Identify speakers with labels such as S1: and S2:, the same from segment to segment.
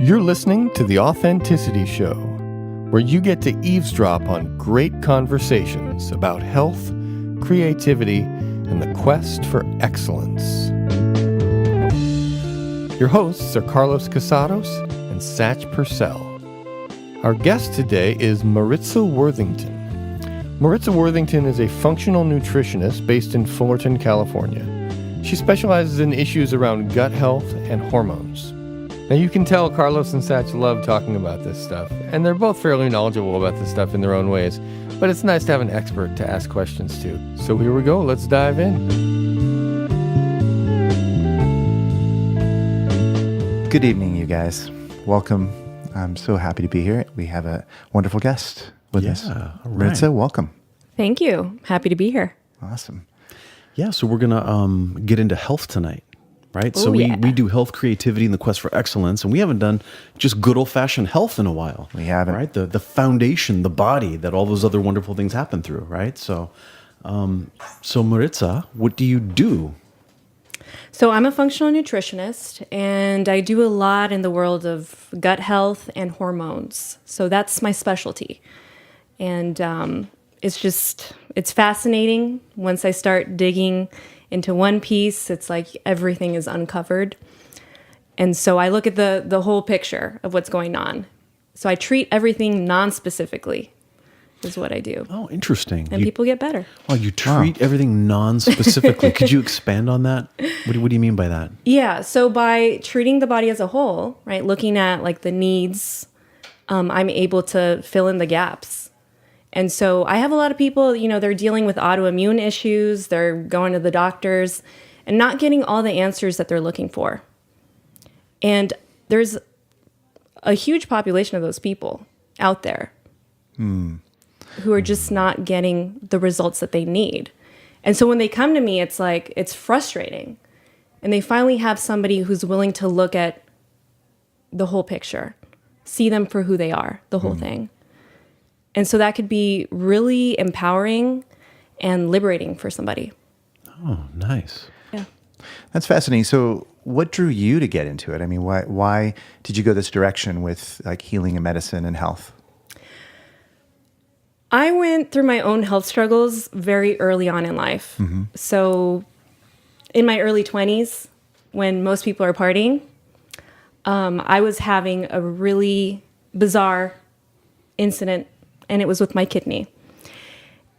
S1: You're listening to The Authenticity Show, where you get to eavesdrop on great conversations about health, creativity, and the quest for excellence. Your hosts are Carlos Casados and Satch Purcell. Our guest today is Maritza Worthington. Maritza Worthington is a functional nutritionist based in Fullerton, California. She specializes in issues around gut health and hormones. Now you can tell Carlos and Satch love talking about this stuff, and they're both fairly knowledgeable about this stuff in their own ways, but it's nice to have an expert to ask questions to. So here we go, let's dive in.
S2: Good evening, you guys. Welcome. I'm so happy to be here. We have a wonderful guest with us.
S3: All right.
S2: Maritza, welcome.
S4: Thank you. Happy to be here.
S2: Awesome.
S3: Yeah, so we're going to get into health tonight, right? So we do health, creativity, and the quest for excellence, and we haven't done just good old-fashioned health in a while.
S2: We haven't.
S3: Right? The foundation, the body, that all those other wonderful things happen through, right? So Maritza, what do you do?
S4: So I'm a functional nutritionist, and I do a lot in the world of gut health and hormones. So that's my specialty. And it's fascinating. Once I start digging into one piece, it's like everything is uncovered. And so I look at the whole picture of what's going on. So I treat everything non-specifically is what I do.
S3: Oh, interesting.
S4: And people get better.
S3: Oh, you treat everything non-specifically. Could you expand on that? What do you mean by that?
S4: Yeah, so by treating the body as a whole, right, looking at like the needs, I'm able to fill in the gaps. And so I have a lot of people, they're dealing with autoimmune issues, they're going to the doctors and not getting all the answers that they're looking for. And there's a huge population of those people out there who are just not getting the results that they need. And so when they come to me, it's like, it's frustrating. And they finally have somebody who's willing to look at the whole picture, see them for who they are, the whole thing. And so that could be really empowering and liberating for somebody.
S3: Oh, nice.
S4: Yeah.
S2: That's fascinating. So what drew you to get into it? I mean, why did you go this direction with like healing and medicine and health?
S4: I went through my own health struggles very early on in life. Mm-hmm. So in my early 20s, when most people are partying, I was having a really bizarre incident, and it was with my kidney.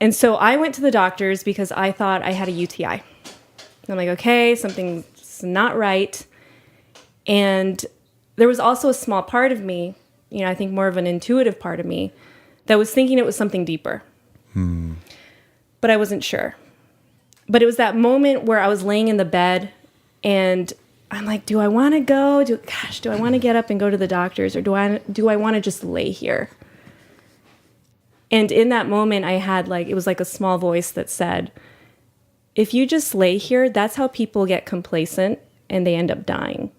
S4: And so I went to the doctors because I thought I had a UTI. And I'm like, okay, something's not right. And there was also a small part of me, I think more of an intuitive part of me, that was thinking it was something deeper. But I wasn't sure. But it was that moment where I was laying in the bed and I'm like, do I want to go? Do I want to get up and go to the doctors, or do I want to just lay here? And in that moment, I had it was like a small voice that said, if you just lay here, that's how people get complacent and they end up dying.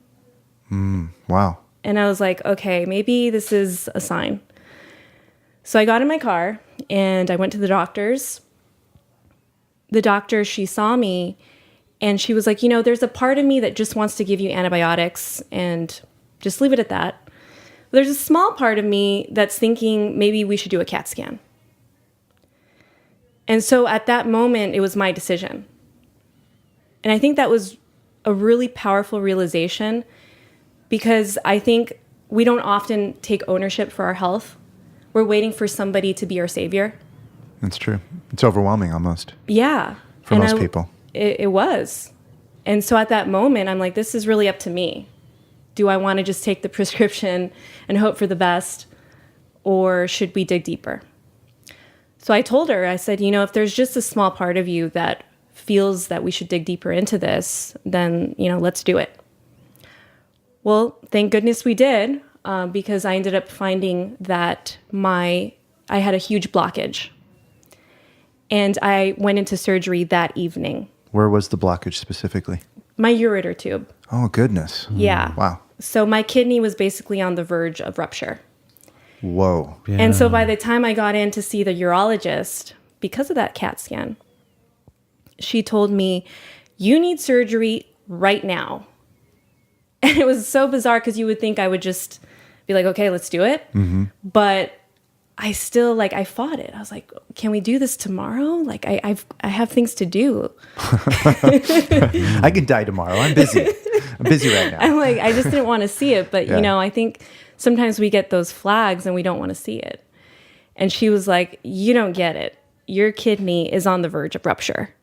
S2: Wow.
S4: And I was like, okay, maybe this is a sign. So I got in my car and I went to the doctors. The doctor, she saw me and she was like, there's a part of me that just wants to give you antibiotics and just leave it at that. There's a small part of me that's thinking maybe we should do a CAT scan. And so at that moment, it was my decision. And I think that was a really powerful realization because I think we don't often take ownership for our health. We're waiting for somebody to be our savior.
S2: That's true. It's overwhelming almost.
S4: Yeah.
S2: For most people.
S4: It was. And so at that moment, I'm like, this is really up to me. Do I want to just take the prescription and hope for the best? Or should we dig deeper? So I told her, I said, if there's just a small part of you that feels that we should dig deeper into this, then, let's do it. Well, thank goodness we did, because I ended up finding that I had a huge blockage. And I went into surgery that evening.
S2: Where was the blockage specifically?
S4: My ureter tube.
S2: Oh, goodness.
S4: Yeah.
S2: Wow.
S4: So my kidney was basically on the verge of rupture.
S2: Whoa.
S3: Yeah.
S4: And so by the time I got in to see the urologist, because of that CAT scan, she told me, you need surgery right now. And it was so bizarre because you would think I would just be like, okay, let's do it. But I still I fought it. I was like, can we do this tomorrow? Like I have things to do.
S2: I could die tomorrow. I'm busy. I'm busy right now.
S4: I'm like, I just didn't want to see it. But I think sometimes we get those flags and we don't want to see it. And she was like, you don't get it. Your kidney is on the verge of rupture.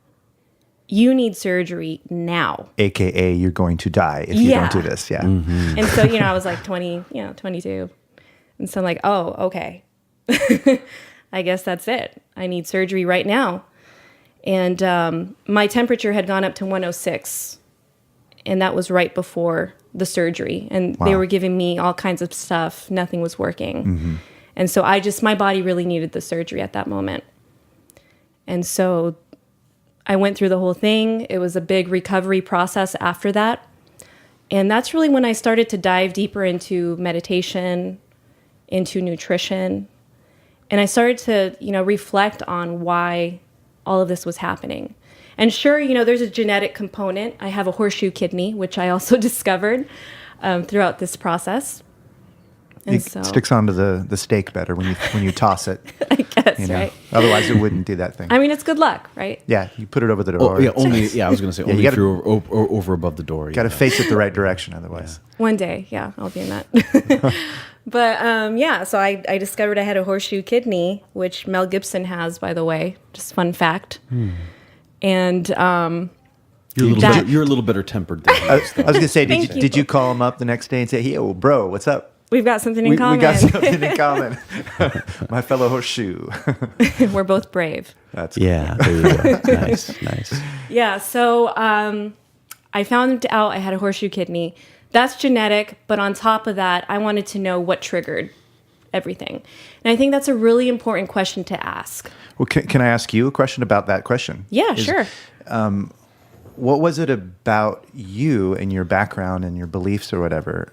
S4: You need surgery now.
S2: AKA you're going to die if you don't do this. Yeah.
S4: And so, I was like 22. And so I'm like, oh, okay. I guess that's it. I need surgery right now. And my temperature had gone up to 106. And that was right before the surgery. And they were giving me all kinds of stuff. Nothing was working. And so my body really needed the surgery at that moment. And so I went through the whole thing. It was a big recovery process after that. And that's really when I started to dive deeper into meditation, into nutrition. And I started to, reflect on why all of this was happening. And sure, there's a genetic component. I have a horseshoe kidney, which I also discovered throughout this process. And
S2: It sticks onto the steak better when you toss it.
S4: I guess, right?
S2: Otherwise, it wouldn't do that thing.
S4: I mean, it's good luck, right?
S2: Yeah, you put it over the door.
S3: I was going to say, only if you're over above the door.
S2: You got to face it the right direction, otherwise.
S4: One day, I'll be in that. But, so I discovered I had a horseshoe kidney, which Mel Gibson has, by the way. Just fun fact. And
S3: you're a little better tempered than
S2: I was going to say, did you call him up the next day and say, hey, bro, what's up?
S4: We've got something in common.
S2: We got something in common. My fellow horseshoe.
S4: We're both brave.
S2: That's cool.
S3: Yeah, there you go. Nice.
S4: Yeah, so I found out I had a horseshoe kidney. That's genetic, but on top of that, I wanted to know what triggered everything. And I think that's a really important question to ask.
S2: Well, can I ask you a question about that question?
S4: Yeah, sure.
S2: What was it about you and your background and your beliefs or whatever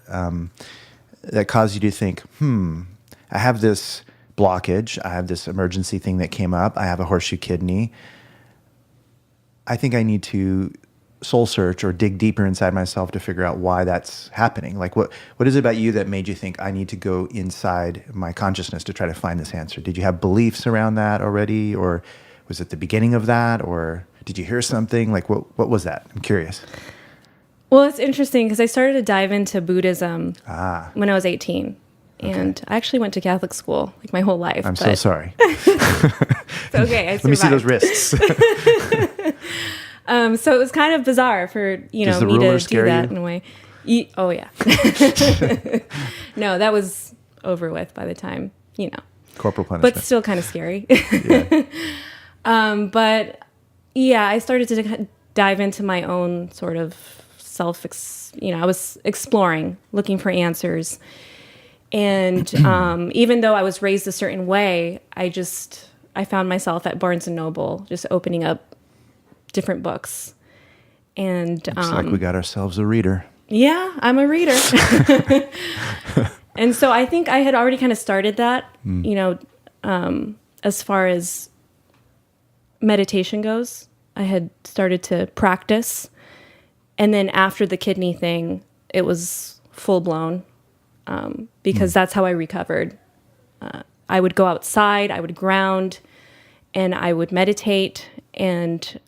S2: that caused you to think, I have this blockage, I have this emergency thing that came up, I have a horseshoe kidney. I think I need to soul search or dig deeper inside myself to figure out why that's happening. Like what is it about you that made you think I need to go inside my consciousness to try to find this answer? Did you have beliefs around that already, or was it the beginning of that, or did you hear something? Like what was that? I'm curious.
S4: Well, it's interesting because I started to dive into Buddhism when I was 18. And I actually went to Catholic school like my whole life.
S2: I'm so sorry.
S4: It's okay. I survived.
S2: Let me see those wrists.
S4: So it was kind of bizarre for me to do that in a way. Oh yeah. No, that was over with by the time
S2: Corporal punishment,
S4: but still kind of scary.
S2: Yeah.
S4: But yeah, I started to dive into my own sort of I was exploring, looking for answers. And even though I was raised a certain way, I found myself at Barnes & Noble just opening up different books. And
S2: looks like we got ourselves a reader.
S4: Yeah, I'm a reader. And so I think I had already kind of started that, as far as meditation goes. I had started to practice. And then after the kidney thing, it was full blown because that's how I recovered. I would go outside, I would ground, and I would meditate. And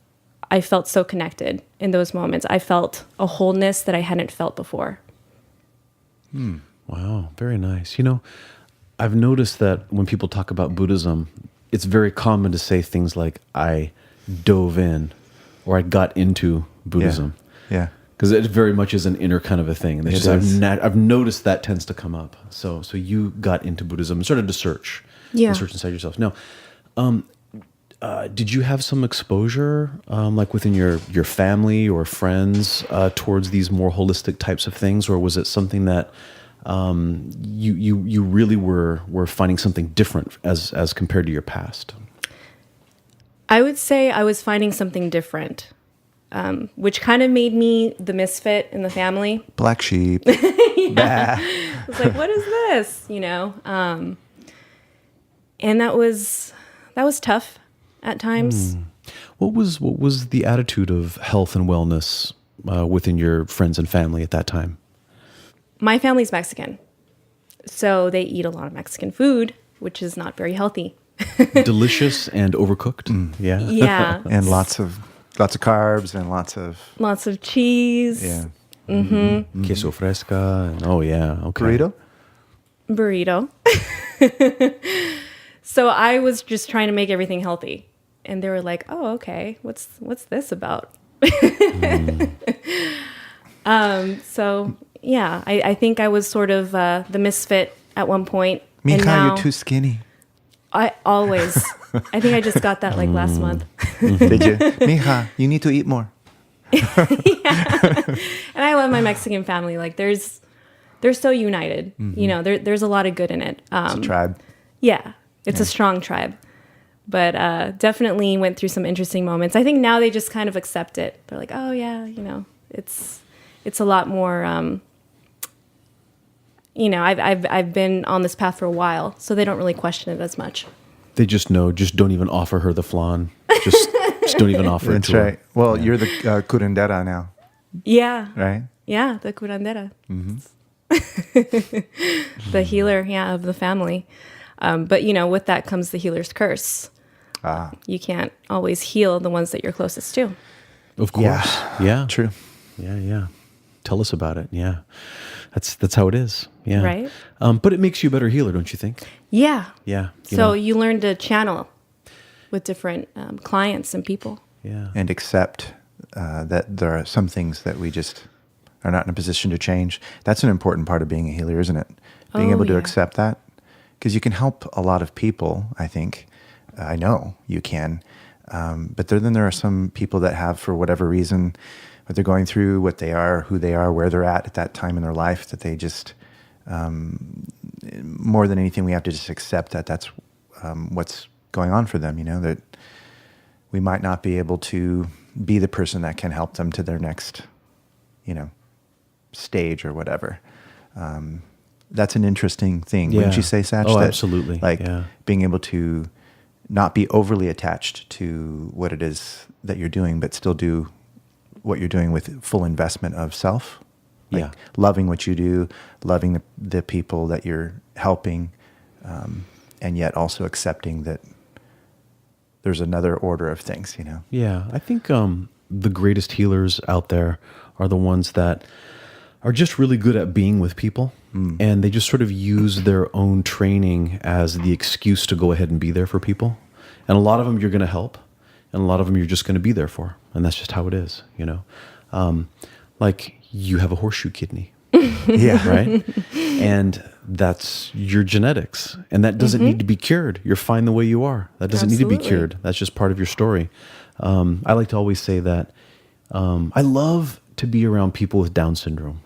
S4: I felt so connected in those moments. I felt a wholeness that I hadn't felt before.
S3: Wow, very nice. I've noticed that when people talk about Buddhism, it's very common to say things like, I dove in or I got into Buddhism.
S2: Yeah.
S3: Because it very much is an inner kind of a thing. And I've noticed that tends to come up. So you got into Buddhism and started to search.
S4: Yeah.
S3: Search inside yourself. Now, did you have some exposure, like within your family or friends, towards these more holistic types of things, or was it something that you really were finding something different as compared to your past?
S4: I would say I was finding something different, which kind of made me the misfit in the family.
S2: Black sheep.
S4: Yeah. I was like, what is this? And that was tough at times.
S3: What was the attitude of health and wellness within your friends and family at that time?
S4: My family's Mexican. So they eat a lot of Mexican food, which is not very healthy.
S3: Delicious and overcooked. Yeah.
S4: Yeah.
S2: And lots of carbs and
S4: Lots of cheese.
S2: yeah.
S3: Queso fresca. And, oh, yeah. Okay.
S2: Burrito?
S4: Burrito. So I was just trying to make everything healthy. And they were like, oh, okay. What's this about? So, yeah, I think I was sort of the misfit at one point. And
S2: Mija,
S4: now,
S2: you're too skinny.
S4: I think I just got that like last month.
S2: Did you? Mija, you need to eat more.
S4: Yeah. And I love my Mexican family. Like they're so united. You know, there's a lot of good in it.
S2: It's a tribe.
S4: Yeah, it's a strong tribe. But definitely went through some interesting moments. I think now they just kind of accept it. They're like, oh yeah, you know, it's a lot more. You know, I've been on this path for a while, so they don't really question it as much.
S3: They just know. Just don't even offer her the flan. Just don't even offer it
S2: That's
S3: to her.
S2: right. Well, you're the curandera now,
S4: Yeah.
S2: right?
S4: Yeah, the curandera. The healer, yeah, of the family. But, you know, with that comes the healer's curse. You can't always heal the ones that you're closest to.
S3: Of course. Yeah.
S2: True.
S3: Yeah. Tell us about it. Yeah. That's how it is. Yeah.
S4: Right.
S3: But it makes you a better healer, don't you think?
S4: Yeah.
S3: Yeah.
S4: So you learn to channel with different clients and people.
S3: Yeah.
S2: And accept that there are some things that we just are not in a position to change. That's an important part of being a healer, isn't it? Being able to accept that. Because you can help a lot of people, I think. I know you can. But then there are some people that have, for whatever reason, what they're going through, what they are, who they are, where they're at that time in their life, that they just, more than anything, we have to just accept that that's what's going on for them, you know, that we might not be able to be the person that can help them to their next, you know, stage or whatever. That's an interesting thing. Wouldn't you say, Satch?
S3: Oh,
S2: that,
S3: absolutely.
S2: Like
S3: Yeah.
S2: being able to not be overly attached to what it is that you're doing, but still do what you're doing with full investment of self. Like
S3: Yeah.
S2: loving what you do, loving the people that you're helping, and yet also accepting that there's another order of things, you know?
S3: Yeah, I think the greatest healers out there are the ones that are just really good at being with people, and they just sort of use their own training as the excuse to go ahead and be there for people. And a lot of them you're going to help, and a lot of them you're just going to be there for, and that's just how it is, you know? Like you have a horseshoe kidney.
S2: Yeah.
S3: Right? And that's your genetics. And that doesn't need to be cured. You're fine the way you are. That doesn't need to be
S4: Absolutely.
S3: cured. That's just part of your story. I like to always say that I love to be around people with Down syndrome.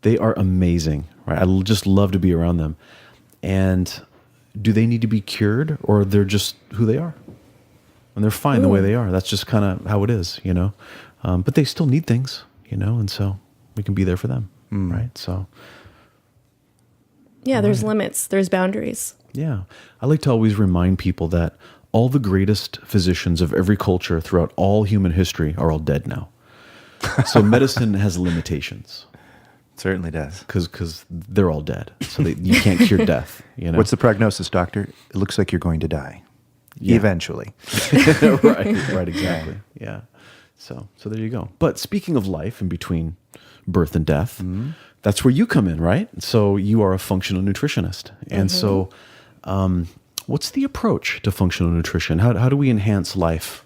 S3: They are amazing, right? I just love to be around them. And do they need to be cured, or they're just who they are? And they're fine the way they are. That's just kind of how it is, you know? But they still need things, you know? And so we can be there for them, right? So...
S4: Yeah, there's limits, there's boundaries.
S3: Yeah. I like to always remind people that all the greatest physicians of every culture throughout all human history are all dead now. So medicine has limitations.
S2: Certainly does.
S3: Because they're all dead. So you can't cure death. You know?
S2: What's the prognosis, doctor? It looks like you're going to die.
S3: Yeah.
S2: Eventually.
S3: right, exactly. Yeah. So there you go. But speaking of life in between birth and death, that's where you come in, right? So you are a functional nutritionist. And so what's the approach to functional nutrition? How do we enhance life?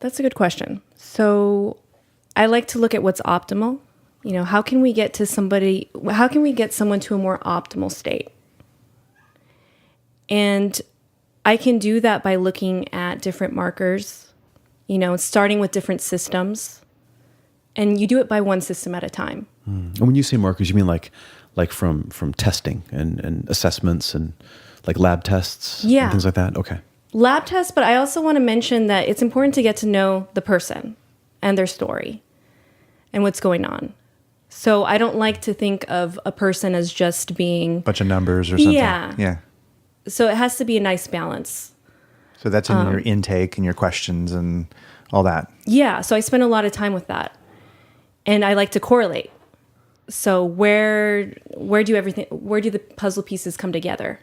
S4: That's a good question. So I like to look at what's optimal. You know, how can we get someone to a more optimal state? And I can do that by looking at different markers, you know, starting with different systems. And you do it by one system at a time.
S3: And when you say markers, you mean like from testing and assessments and like lab tests and things like that? Okay.
S4: Lab tests, but I also want to mention that it's important to get to know the person and their story and what's going on. So I don't like to think of a person as just being...
S2: Bunch of numbers or something.
S4: Yeah. So it has to be a nice balance.
S2: So that's in your intake and your questions and all that.
S4: Yeah, so I spend a lot of time with that. And I like to correlate. So where do the puzzle pieces come together?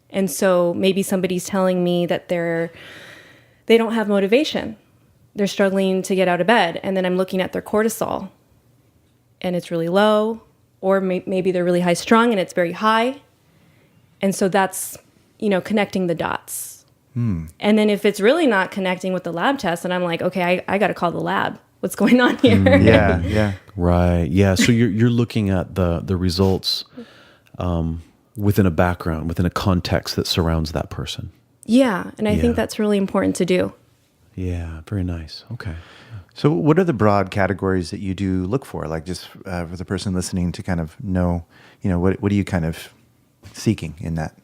S4: And so maybe somebody's telling me that they don't have motivation. They're struggling to get out of bed. And then I'm looking at their cortisol and it's really low, or maybe they're really high strung and it's very high. And so that's, connecting the dots. And then if it's really not connecting with the lab test, then I'm like, okay, I got to call the lab. What's going on here?
S2: Yeah.
S3: Right. Yeah. So you're looking at the results within a background, within a context that surrounds that person.
S4: Yeah. And I
S3: Yeah.
S4: think that's really important to do.
S3: Yeah. Very nice. Okay.
S2: So what are the broad categories that you do look for? Like just for the person listening to kind of know, what are you kind of seeking in that?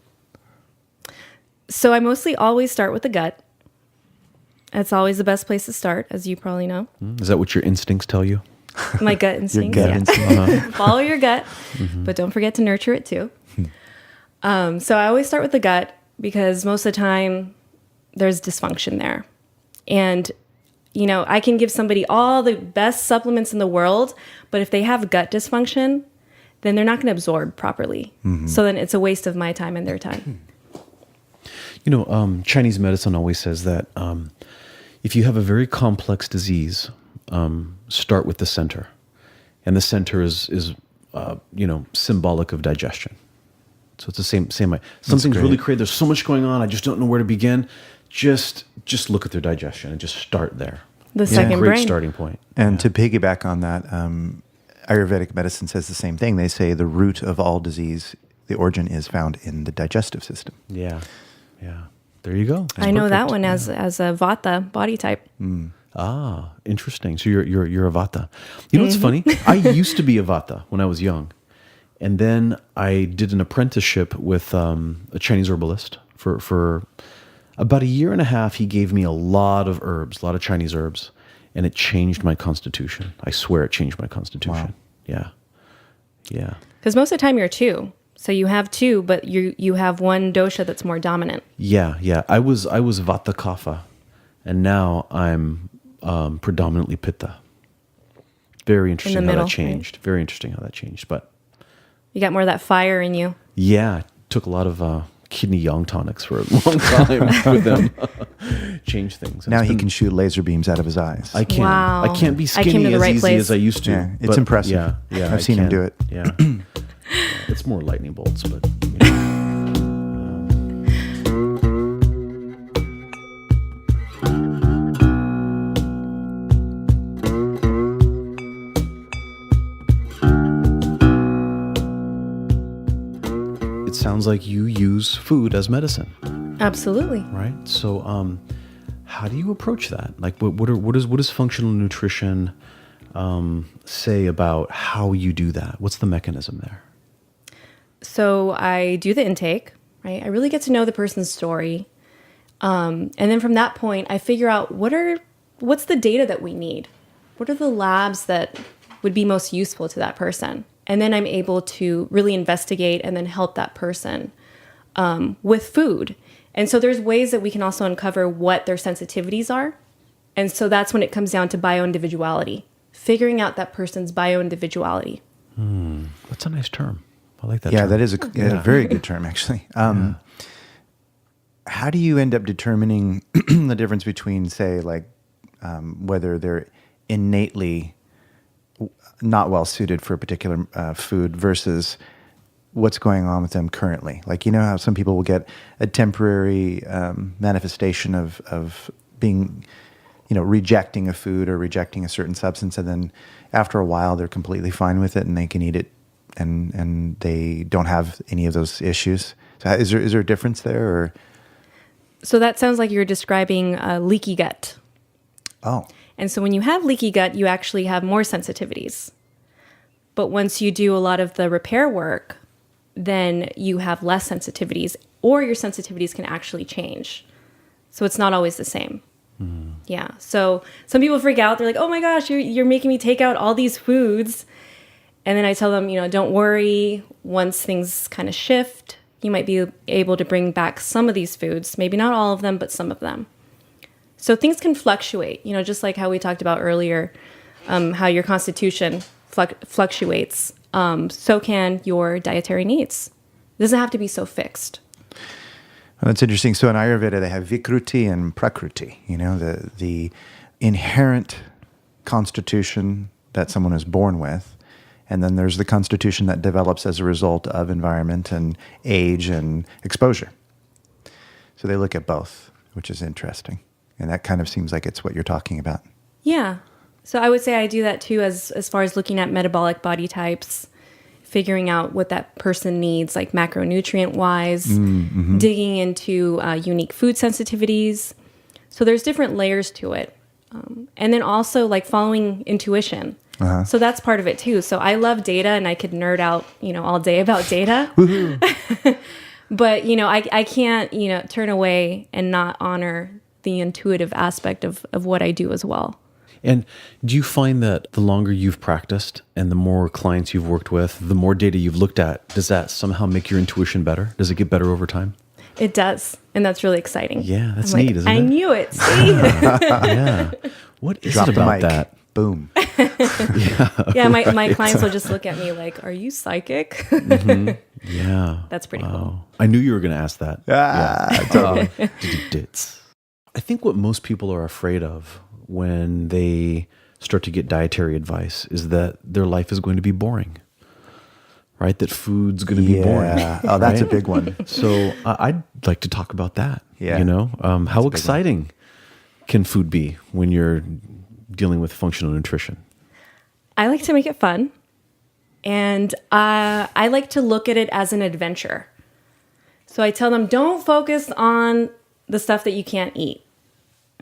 S4: So I mostly always start with the gut. That's always the best place to start, as you probably know.
S3: Is that what your instincts tell you?
S4: My gut instincts.
S2: gut
S4: yeah.
S2: instinct.
S4: Follow your gut, but don't forget to nurture it too. So I always start with the gut because most of the time there's dysfunction there. And, I can give somebody all the best supplements in the world, but if they have gut dysfunction, then they're not going to absorb properly. So then it's a waste of my time and their time.
S3: Chinese medicine always says that if you have a very complex disease, start with the center. And the center is symbolic of digestion. So it's the same way. Something's really crazy. There's so much going on. I just don't know where to begin. Just look at their digestion and just start there.
S4: The second
S3: Great
S4: brain.
S3: starting point.
S2: And to piggyback on that, Ayurvedic medicine says the same thing. They say the root of all disease, the origin is found in the digestive system.
S3: Yeah. There you go. That's
S4: I know that
S3: perfect.
S4: one as a Vata body type.
S3: Ah, interesting. So you're a Vata. What's funny? I used to be a Vata when I was young, and then I did an apprenticeship with a Chinese herbalist for about a year and a half. He gave me a lot of herbs, a lot of Chinese herbs, and it changed my constitution. I swear it changed my constitution.
S2: Wow.
S3: Yeah.
S4: Because most of the time you're two. So you have two, but you have one dosha that's more dominant.
S3: Yeah. I was Vata Kapha, and now I'm predominantly Pitta. Very interesting how
S4: middle,
S3: that changed. Right? Very interesting how that changed. But
S4: You got more of that fire in you.
S3: yeah, took a lot of kidney yang tonics for a long time with them. Change things.
S2: Now he can shoot laser beams out of his eyes.
S3: I can.
S4: Wow.
S3: I can't be
S4: I came
S3: skinny
S4: to the
S3: as
S4: right
S3: easy
S4: place.
S3: as I used to.
S2: Yeah, it's
S3: but
S2: impressive.
S3: Yeah,
S2: I've seen him do it.
S3: Yeah. It's more lightning bolts, but it sounds like you use food as medicine,
S4: Absolutely.
S3: right? So, how do you approach that? Like, what does functional nutrition say about how you do that? What's the mechanism there?
S4: So I do the intake, right? I really get to know the person's story. And then from that point, I figure out what's the data that we need? What are the labs that would be most useful to that person? And then I'm able to really investigate and then help that person with food. And so there's ways that we can also uncover what their sensitivities are. And so that's when it comes down to bioindividuality, figuring out that person's bioindividuality.
S3: That's a nice term. I like that.
S2: Yeah,
S3: term.
S2: that is a very good term, actually. How do you end up determining the difference between, say, like whether they're innately not well suited for a particular food versus what's going on with them currently? Like, how some people will get a temporary manifestation of being, rejecting a food or rejecting a certain substance, and then after a while they're completely fine with it and they can eat it. And they don't have any of those issues. So is there a difference there? Or?
S4: So that sounds like you're describing leaky gut.
S2: Oh,
S4: And so when you have leaky gut, you actually have more sensitivities. But once you do a lot of the repair work, then you have less sensitivities, or your sensitivities can actually change. So it's not always the same. Yeah. So some people freak out. They're like, oh my gosh, you're making me take out all these foods. And then I tell them, don't worry. Once things kind of shift, you might be able to bring back some of these foods. Maybe not all of them, but some of them. So things can fluctuate, just like how we talked about earlier, how your constitution fluctuates. so can your dietary needs. It doesn't have to be so fixed.
S2: Well, that's interesting. So in Ayurveda, they have Vikruti and Prakruti, the inherent constitution that someone is born with. And then there's the constitution that develops as a result of environment and age and exposure. So they look at both, which is interesting. And that kind of seems like it's what you're talking about.
S4: Yeah. So I would say I do that too, as far as looking at metabolic body types, figuring out what that person needs, like macronutrient-wise, digging into unique food sensitivities. So there's different layers to it. And then also like following intuition. So that's part of it too. So I love data, and I could nerd out, all day about data. But, I can't, turn away and not honor the intuitive aspect of what I do as well.
S3: And do you find that the longer you've practiced and the more clients you've worked with, the more data you've looked at, does that somehow make your intuition better? Does it get better over time?
S4: It does. And that's really exciting.
S3: Yeah, that's
S4: I'm
S3: neat, isn't it?
S4: I knew it. See?
S3: Yeah. What is
S2: Drop
S3: it
S2: the
S3: about
S2: mic.
S3: that?
S2: Boom.
S4: Yeah, my clients will just look at me like, "Are you psychic?"
S3: Yeah.
S4: That's pretty cool.
S3: I knew you were going to ask that.
S2: Totally.
S3: I think what most people are afraid of when they start to get dietary advice is that their life is going to be boring, right? That food's going to be boring.
S2: Oh, that's a
S3: right?
S2: big one.
S3: So I'd like to talk about that.
S2: Yeah.
S3: How exciting can food be when you're dealing with functional nutrition?
S4: I like to make it fun. And I like to look at it as an adventure. So I tell them, don't focus on the stuff that you can't eat.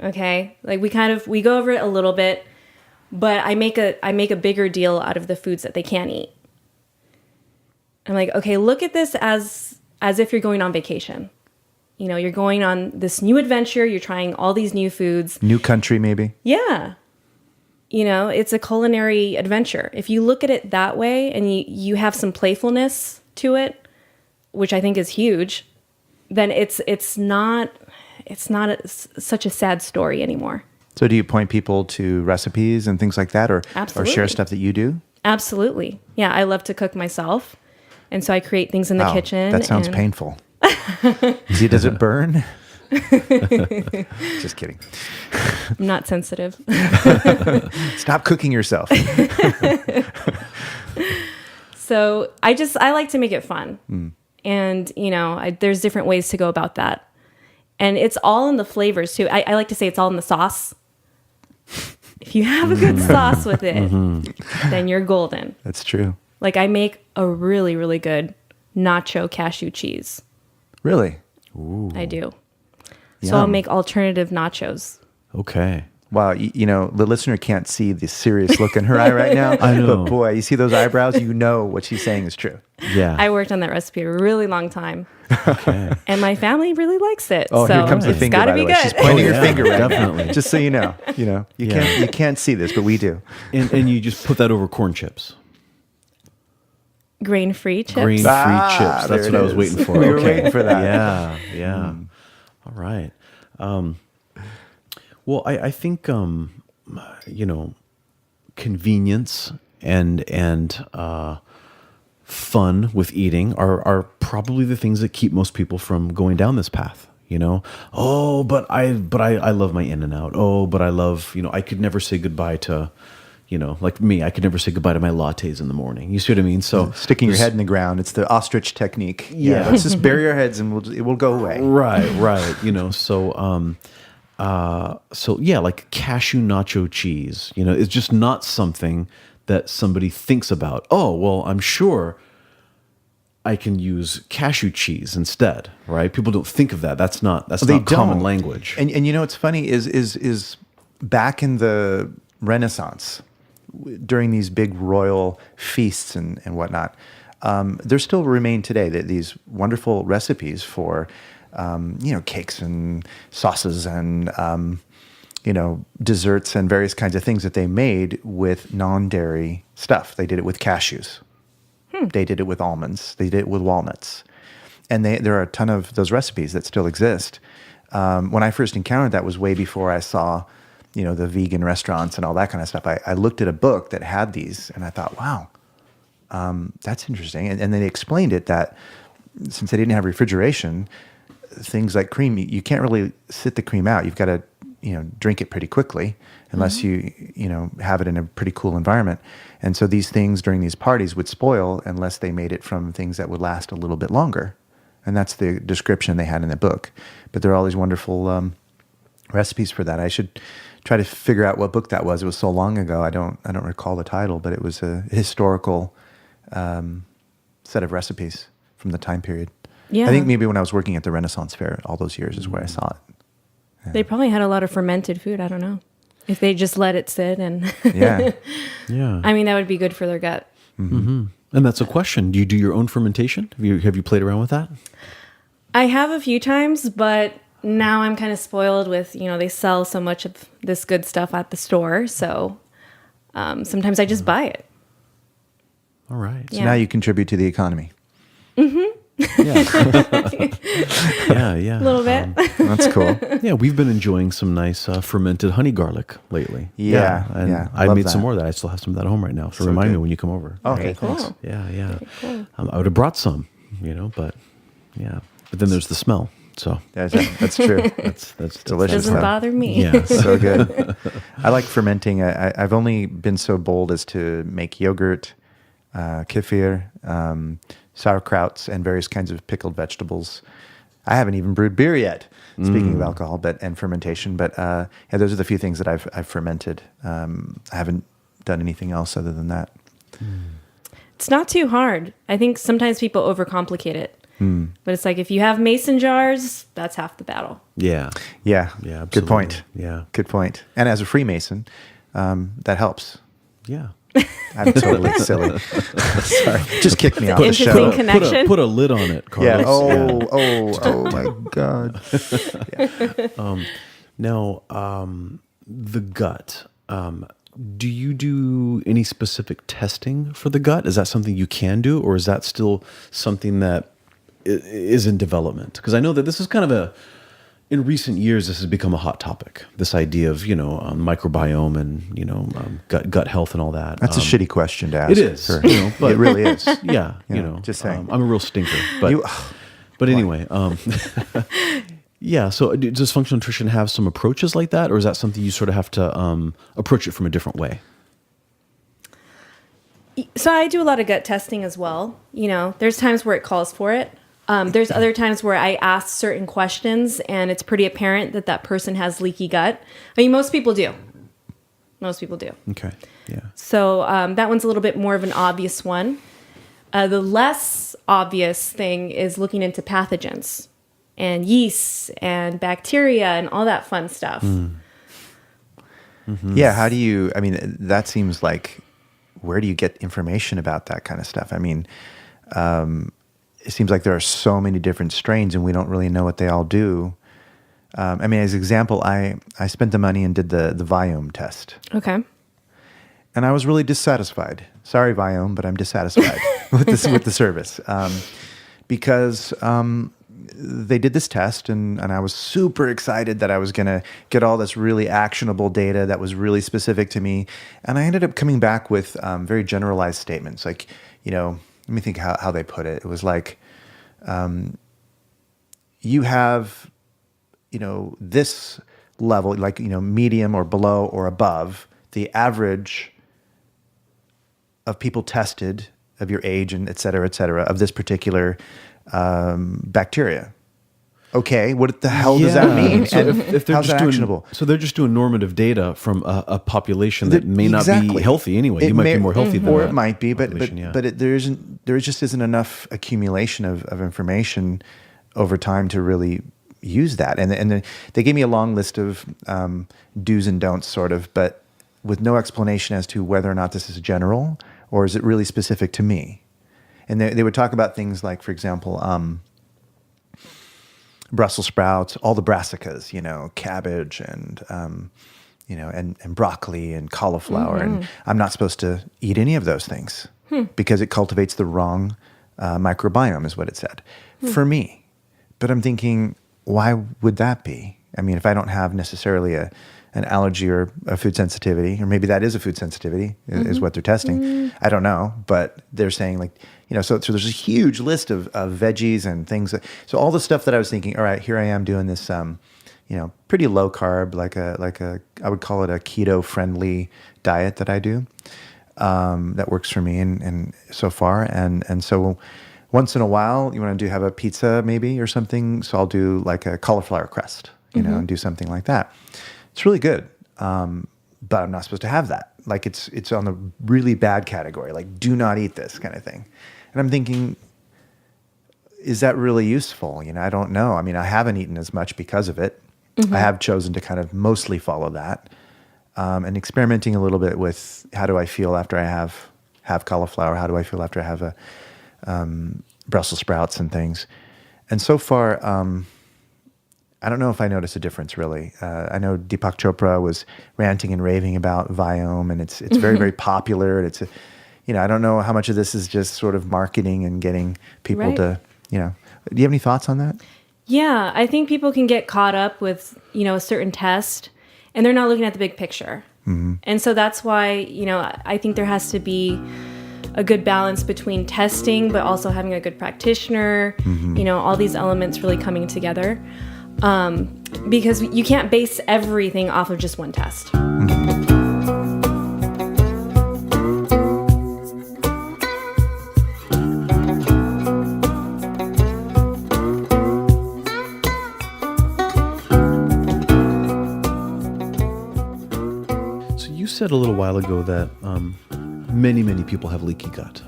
S4: Okay? Like we go over it a little bit, but I make a bigger deal out of the foods that they can't eat. I'm like, okay, look at this as if you're going on vacation. You're going on this new adventure. You're trying all these new foods.
S2: New country, maybe.
S4: Yeah. It's a culinary adventure. If you look at it that way and you have some playfulness to it, which I think is huge, then it's not such a sad story anymore.
S2: So do you point people to recipes and things like that, or
S4: Absolutely.
S2: share stuff that you do?
S4: Absolutely. Yeah, I love to cook myself. And so I create things in the kitchen.
S2: That sounds painful. See, does it burn? Just kidding.
S4: I'm not sensitive.
S2: Stop cooking yourself.
S4: So I like to make it fun. And, there's different ways to go about that. And it's all in the flavors too. I like to say it's all in the sauce. If you have a good sauce with it, then you're golden.
S2: That's true.
S4: Like I make a really, really good nacho cashew cheese.
S2: Really?
S3: Ooh.
S4: I do. So I'll make alternative nachos.
S3: Okay.
S2: Wow, the listener can't see the serious look in her eye right now.
S3: I know.
S2: But boy, you see those eyebrows, what she's saying is true.
S3: Yeah.
S4: I worked on that recipe a really long time.
S3: Okay.
S4: And my family really likes it.
S2: Oh,
S4: so
S2: here comes the
S4: it's
S2: finger,
S4: gotta
S2: by
S4: be
S2: the way.
S4: good.
S2: She's pointing her finger right
S3: definitely.
S2: now. Just so you know. You can't see this, but we do.
S3: And you just put that over corn chips.
S4: Grain-free chips.
S3: Grain-free chips.
S2: there
S3: That's
S2: it
S3: what I was
S2: is.
S3: waiting for.
S2: We were
S3: Okay.
S2: waiting for that.
S3: Yeah. All right. Well, I think convenience and fun with eating are probably the things that keep most people from going down this path. Oh, but I love my In-N-Out. Oh, but I love, I could never say goodbye to, like me, I could never say goodbye to my lattes in the morning. You see what I mean? So
S2: Sticking your head in the ground. It's the Ostrich Technique.
S3: Yeah.
S2: Let's just bury our heads and it will go away.
S3: Right. So yeah, like cashew nacho cheese, is just not something that somebody thinks about. Oh, well, I'm sure I can use cashew cheese instead, right? People don't think of that. That's not common language.
S2: And what's funny is back in the Renaissance, during these big royal feasts and whatnot, there still remain today these wonderful recipes for cakes and sauces and desserts and various kinds of things that they made with non-dairy stuff. They did it with cashews. They did it with almonds. They did it with walnuts. And there are a ton of those recipes that still exist. When I first encountered that was way before I saw, the vegan restaurants and all that kind of stuff. I looked at a book that had these and I thought, wow, That's interesting. And they explained it that since they didn't have refrigeration, things like cream, you can't really sit the cream out. You've got to, drink it pretty quickly unless you have it in a pretty cool environment. And so these things during these parties would spoil unless they made it from things that would last a little bit longer. And that's the description they had in the book. But there are all these wonderful recipes for that. I should try to figure out what book that was. It was so long ago. I don't recall the title, but it was a historical set of recipes from the time period.
S4: Yeah.
S2: I think maybe when I was working at the Renaissance Fair all those years is where I saw it. Yeah.
S4: They probably had a lot of fermented food. I don't know if they just let it sit and.
S2: Yeah.
S3: Yeah.
S4: I mean, that would be good for their gut.
S3: Mm-hmm. And that's a question. Do you do your own fermentation? Have you played around with that?
S4: I have a few times, but now I'm kind of spoiled with, they sell so much of this good stuff at the store. So sometimes I just buy it.
S3: All right.
S2: So now you contribute to the economy.
S4: Mm-hmm.
S3: Yeah. Yeah.
S4: A little bit.
S2: That's cool.
S3: Yeah, we've been enjoying some nice fermented honey garlic lately.
S2: Yeah,
S3: and
S2: yeah,
S3: I
S2: love
S3: made some
S2: that.
S3: more of that. I still have some of that at home right now. So,
S2: So
S3: remind me
S2: good.
S3: when you come over.
S2: Okay,
S4: Cool.
S2: thanks.
S3: Yeah.
S4: Cool.
S3: I would have brought some, but yeah. But then there's the smell. So
S2: That's true.
S3: that's
S2: delicious.
S4: Doesn't
S2: though.
S4: bother me.
S3: Yeah.
S2: So good. I like fermenting. I've only been so bold as to make yogurt, kefir, sauerkrauts, and various kinds of pickled vegetables. I haven't even brewed beer yet. Speaking of alcohol, and fermentation, but those are the few things that I've fermented. I haven't done anything else other than that.
S4: It's not too hard. I think sometimes people overcomplicate it. But it's like if you have mason jars, that's half the battle.
S3: Yeah.
S2: Yeah.
S3: Yeah.
S2: Good point.
S3: Absolutely. Yeah.
S2: Good point. And as a Freemason, that helps.
S3: Yeah.
S2: I'm totally silly. Sorry, just kicked me off the
S4: Interesting
S2: show.
S4: connection.
S3: Put a lid on it, Carlos.
S2: Yeah. Oh my God.
S3: Now, the gut. Do you do any specific testing for the gut? Is that something you can do, or is that still something that is in development? Because I know that this is kind of in recent years, this has become a hot topic. This idea of microbiome and gut health and all that.
S2: That's a shitty question to ask.
S3: It is,
S2: but it really is.
S3: Yeah,
S2: just saying.
S3: I'm a real stinker, but anyway, yeah. So does functional nutrition have some approaches like that, or is that something you sort of have to approach it from a different way?
S4: So I do a lot of gut testing as well. There's times where it calls for it. There's other times where I ask certain questions and it's pretty apparent that person has leaky gut. I mean, most people do.
S3: Okay. Yeah.
S4: So that one's a little bit more of an obvious one. The less obvious thing is looking into pathogens and yeasts and bacteria and all that fun stuff.
S2: Mm-hmm. Yeah. How do you, that seems like, where do you get information about that kind of stuff? It seems like there are so many different strains and we don't really know what they all do. As an example, I spent the money and did the Viome test.
S4: Okay.
S2: And I was really dissatisfied. Sorry, Viome, but I'm dissatisfied with the service. Because they did this test and I was super excited that I was going to get all this really actionable data that was really specific to me. And I ended up coming back with very generalized statements like, let me think how they put it. It was like, you have, this level, like, medium or below or above the average of people tested of your age and et cetera, of this particular bacteria. Okay, what the hell does that mean?
S3: So
S2: and
S3: if they're
S2: how's
S3: just
S2: that
S3: doing,
S2: actionable?
S3: so they're just doing normative data from a population that may not be healthy anyway. You might be more healthy than
S2: or
S3: that
S2: it might be, but
S3: population,
S2: there just isn't enough accumulation of information over time to really use that. And they gave me a long list of do's and don'ts, sort of, but with no explanation as to whether or not this is general or is it really specific to me. And they would talk about things like, for example, Brussels sprouts, all the brassicas, cabbage and and broccoli and cauliflower.
S4: Mm-hmm.
S2: And I'm not supposed to eat any of those things because it cultivates the wrong microbiome, is what it said for me. But I'm thinking, why would that be? If I don't have necessarily an allergy or a food sensitivity, or maybe that is a food sensitivity is what they're testing. I don't know, but they're saying like, so there's a huge list of veggies and things. So all the stuff that I was thinking, all right, here I am doing this, pretty low carb, like I would call it a keto friendly diet that I do, that works for me and so far. And so once in a while you want to have a pizza maybe or something. So I'll do like a cauliflower crust, and do something like that. It's really good. But I'm not supposed to have that. Like it's on the really bad category, like do not eat this kind of thing. And I'm thinking, is that really useful? I don't know. I mean, I haven't eaten as much because of it. I have chosen to kind of mostly follow that, and experimenting a little bit with how do I feel after I have cauliflower? How do I feel after I have Brussels sprouts and things? And so far, I don't know if I noticed a difference really. I know Deepak Chopra was ranting and raving about Viome, and it's very, very popular. And it's I don't know how much of this is just sort of marketing and getting people to, do you have any thoughts on that?
S4: Yeah, I think people can get caught up with, a certain test, and they're not looking at the big picture. And so that's why, I think there has to be a good balance between testing, but also having a good practitioner, all these elements really coming together. Because you can't base everything off of just one test.
S3: So you said a little while ago that many, many people have leaky gut.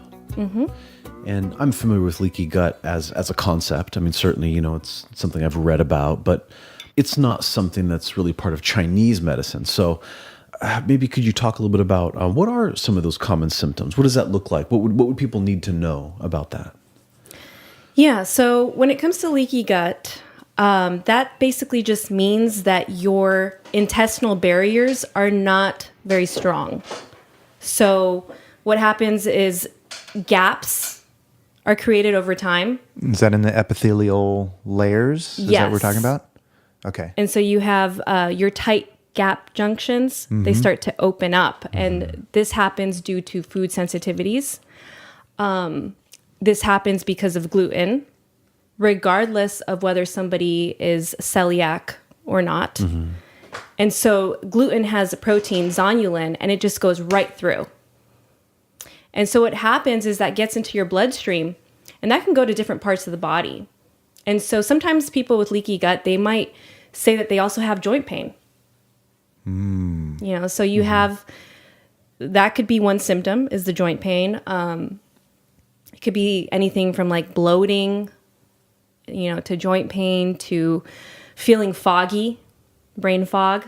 S3: And I'm familiar with leaky gut as a concept. I mean, certainly, it's something I've read about, but it's not something that's really part of Chinese medicine. So maybe could you talk a little bit about what are some of those common symptoms? What does that look like? What would people need to know about that?
S4: Yeah, so when it comes to leaky gut, that basically just means that your intestinal barriers are not very strong. So what happens is gaps are created over time.
S2: Is that in the epithelial layers? Is that what we're talking about? Okay.
S4: And so you have your tight gap junctions. They start to open up. And this happens due to food sensitivities. This happens because of gluten, regardless of whether somebody is celiac or not. And so gluten has a protein, zonulin, and it just goes right through. And so what happens is that gets into your bloodstream, and that can go to different parts of the body. And so sometimes people with leaky gut, they might say that they also have joint pain. So you have, that could be one symptom, is the joint pain. It could be anything from like bloating, to joint pain, to feeling foggy, brain fog.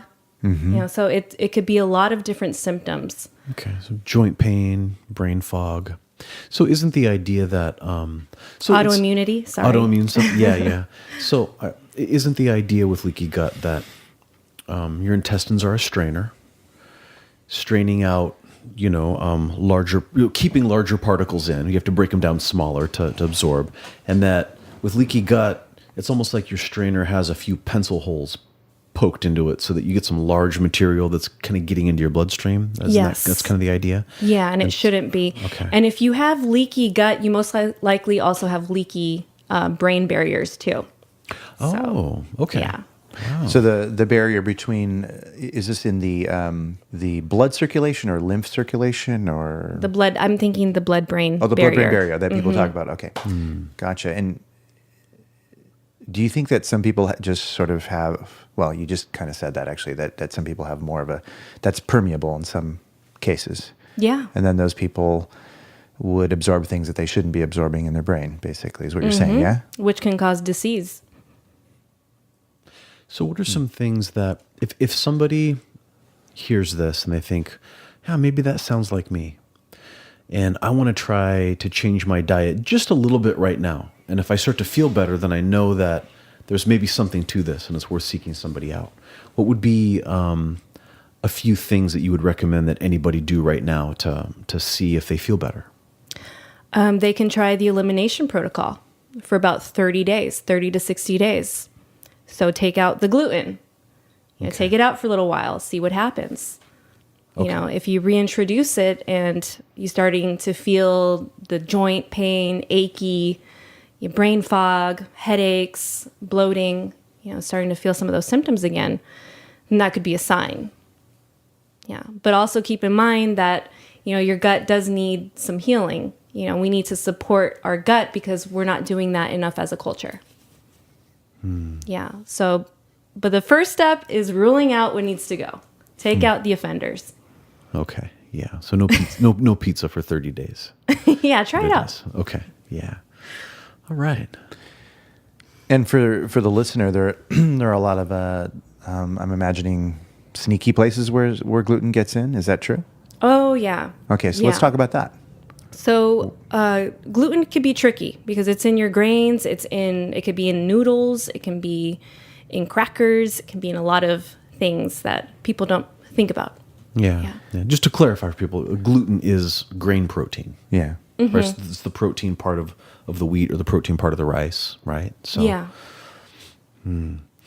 S4: So it could be a lot of different symptoms.
S3: Okay, so joint pain, brain fog. So isn't the idea that
S4: autoimmunity? Sorry,
S3: autoimmune stuff. Yeah. So isn't the idea with leaky gut that your intestines are a strainer, straining out, larger, keeping larger particles in. You have to break them down smaller to absorb, and that with leaky gut, it's almost like your strainer has a few pencil holes poked into it so that you get some large material that's kind of getting into your bloodstream.
S4: Yes.
S3: That's kind of the idea.
S4: Yeah, and it shouldn't be.
S3: Okay.
S4: And if you have leaky gut, you most likely also have leaky brain barriers too.
S3: Oh, okay.
S4: Yeah.
S3: Wow.
S2: So the barrier between, is this in the blood circulation or lymph circulation or?
S4: The blood, I'm thinking the blood-brain barrier.
S2: Oh, the blood-brain barrier that people talk about. Okay. Gotcha. And do you think that some people just sort of have, well, you just kind of said that actually, that some people have more of that's permeable in some cases.
S4: Yeah.
S2: And then those people would absorb things that they shouldn't be absorbing in their brain, basically, is what you're saying, yeah?
S4: Which can cause disease.
S3: So what are some things that, if somebody hears this and they think, yeah, maybe that sounds like me, and I want to try to change my diet just a little bit right now, and if I start to feel better, then I know that there's maybe something to this and it's worth seeking somebody out. What would be a few things that you would recommend that anybody do right now to see if they feel better?
S4: They can try the elimination protocol for about 30 days, 30 to 60 days. So take out the gluten, Take it out for a little while, see what happens. If you reintroduce it and you're starting to feel the joint pain, achy, your brain fog, headaches, bloating, starting to feel some of those symptoms again, then that could be a sign. Yeah. But also keep in mind that, your gut does need some healing. We need to support our gut because we're not doing that enough as a culture. Yeah. So, but the first step is ruling out what needs to go. Take out the offenders.
S3: Okay. Yeah. So no pizza, no pizza for 30 days.
S4: Yeah. Try it out.
S3: Okay. Yeah. All right.
S2: And for the listener, there are a lot of I'm imagining sneaky places where gluten gets in. Is that true?
S4: Oh yeah.
S2: Okay, so let's talk about that.
S4: So gluten could be tricky because it's in your grains. It could be in noodles. It can be in crackers. It can be in a lot of things that people don't think about.
S3: Yeah. Just to clarify for people, gluten is grain protein.
S2: Yeah.
S4: Mm-hmm.
S3: Right? It's the protein part of the wheat or the protein part of the rice, right? So,
S4: yeah.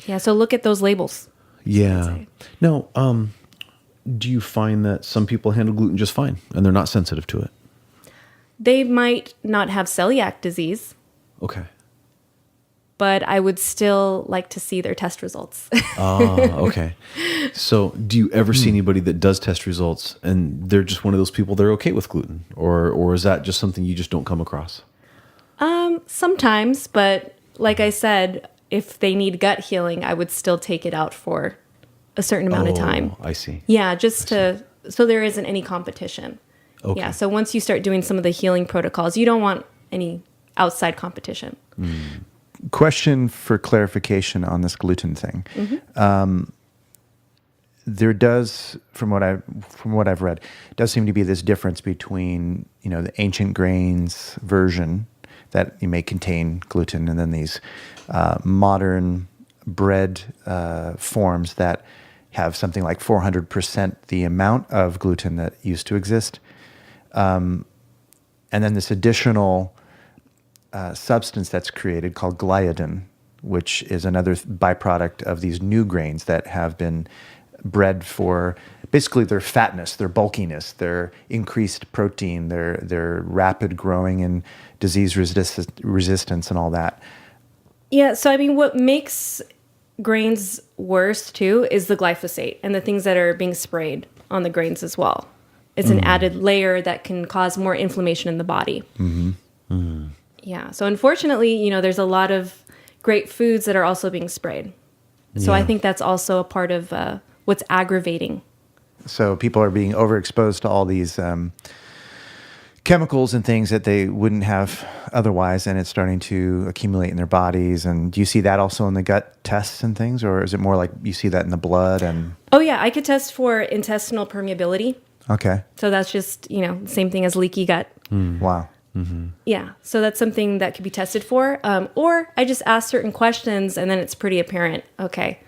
S4: Yeah, so look at those labels.
S3: Yeah. Now, do you find that some people handle gluten just fine and they're not sensitive to it?
S4: They might not have celiac disease.
S3: Okay.
S4: But I would still like to see their test results.
S3: Okay. So do you ever see anybody that does test results and they're just one of those people that are okay with gluten? Or is that just something you just don't come across?
S4: Sometimes, but like I said, if they need gut healing, I would still take it out for a certain amount of time.
S3: I see.
S4: Yeah, so there isn't any competition.
S3: Okay.
S4: Yeah, so once you start doing some of the healing protocols, you don't want any outside competition.
S2: Question for clarification on this gluten thing. There does, from what I've read, does seem to be this difference between the ancient grains version that you may contain gluten, and then these modern bread forms that have something like 400% the amount of gluten that used to exist, and then this additional substance that's created called gliadin, which is another byproduct of these new grains that have been bred for basically their fatness, their bulkiness, their increased protein, their rapid growing and disease resistance and all that.
S4: Yeah, so I mean, what makes grains worse too is the glyphosate and the things that are being sprayed on the grains as well. It's an added layer that can cause more inflammation in the body. Yeah, so unfortunately, there's a lot of great foods that are also being sprayed. So I think that's also a part of what's aggravating.
S2: So people are being overexposed to all these chemicals and things that they wouldn't have otherwise, and it's starting to accumulate in their bodies. And do you see that also in the gut tests and things, or is it more like you see that in the blood? And
S4: oh yeah, I could test for intestinal permeability.
S2: Okay.
S4: So that's just, the same thing as leaky gut.
S2: Wow.
S4: Yeah. So that's something that could be tested for. Or I just ask certain questions and then it's pretty apparent. Okay.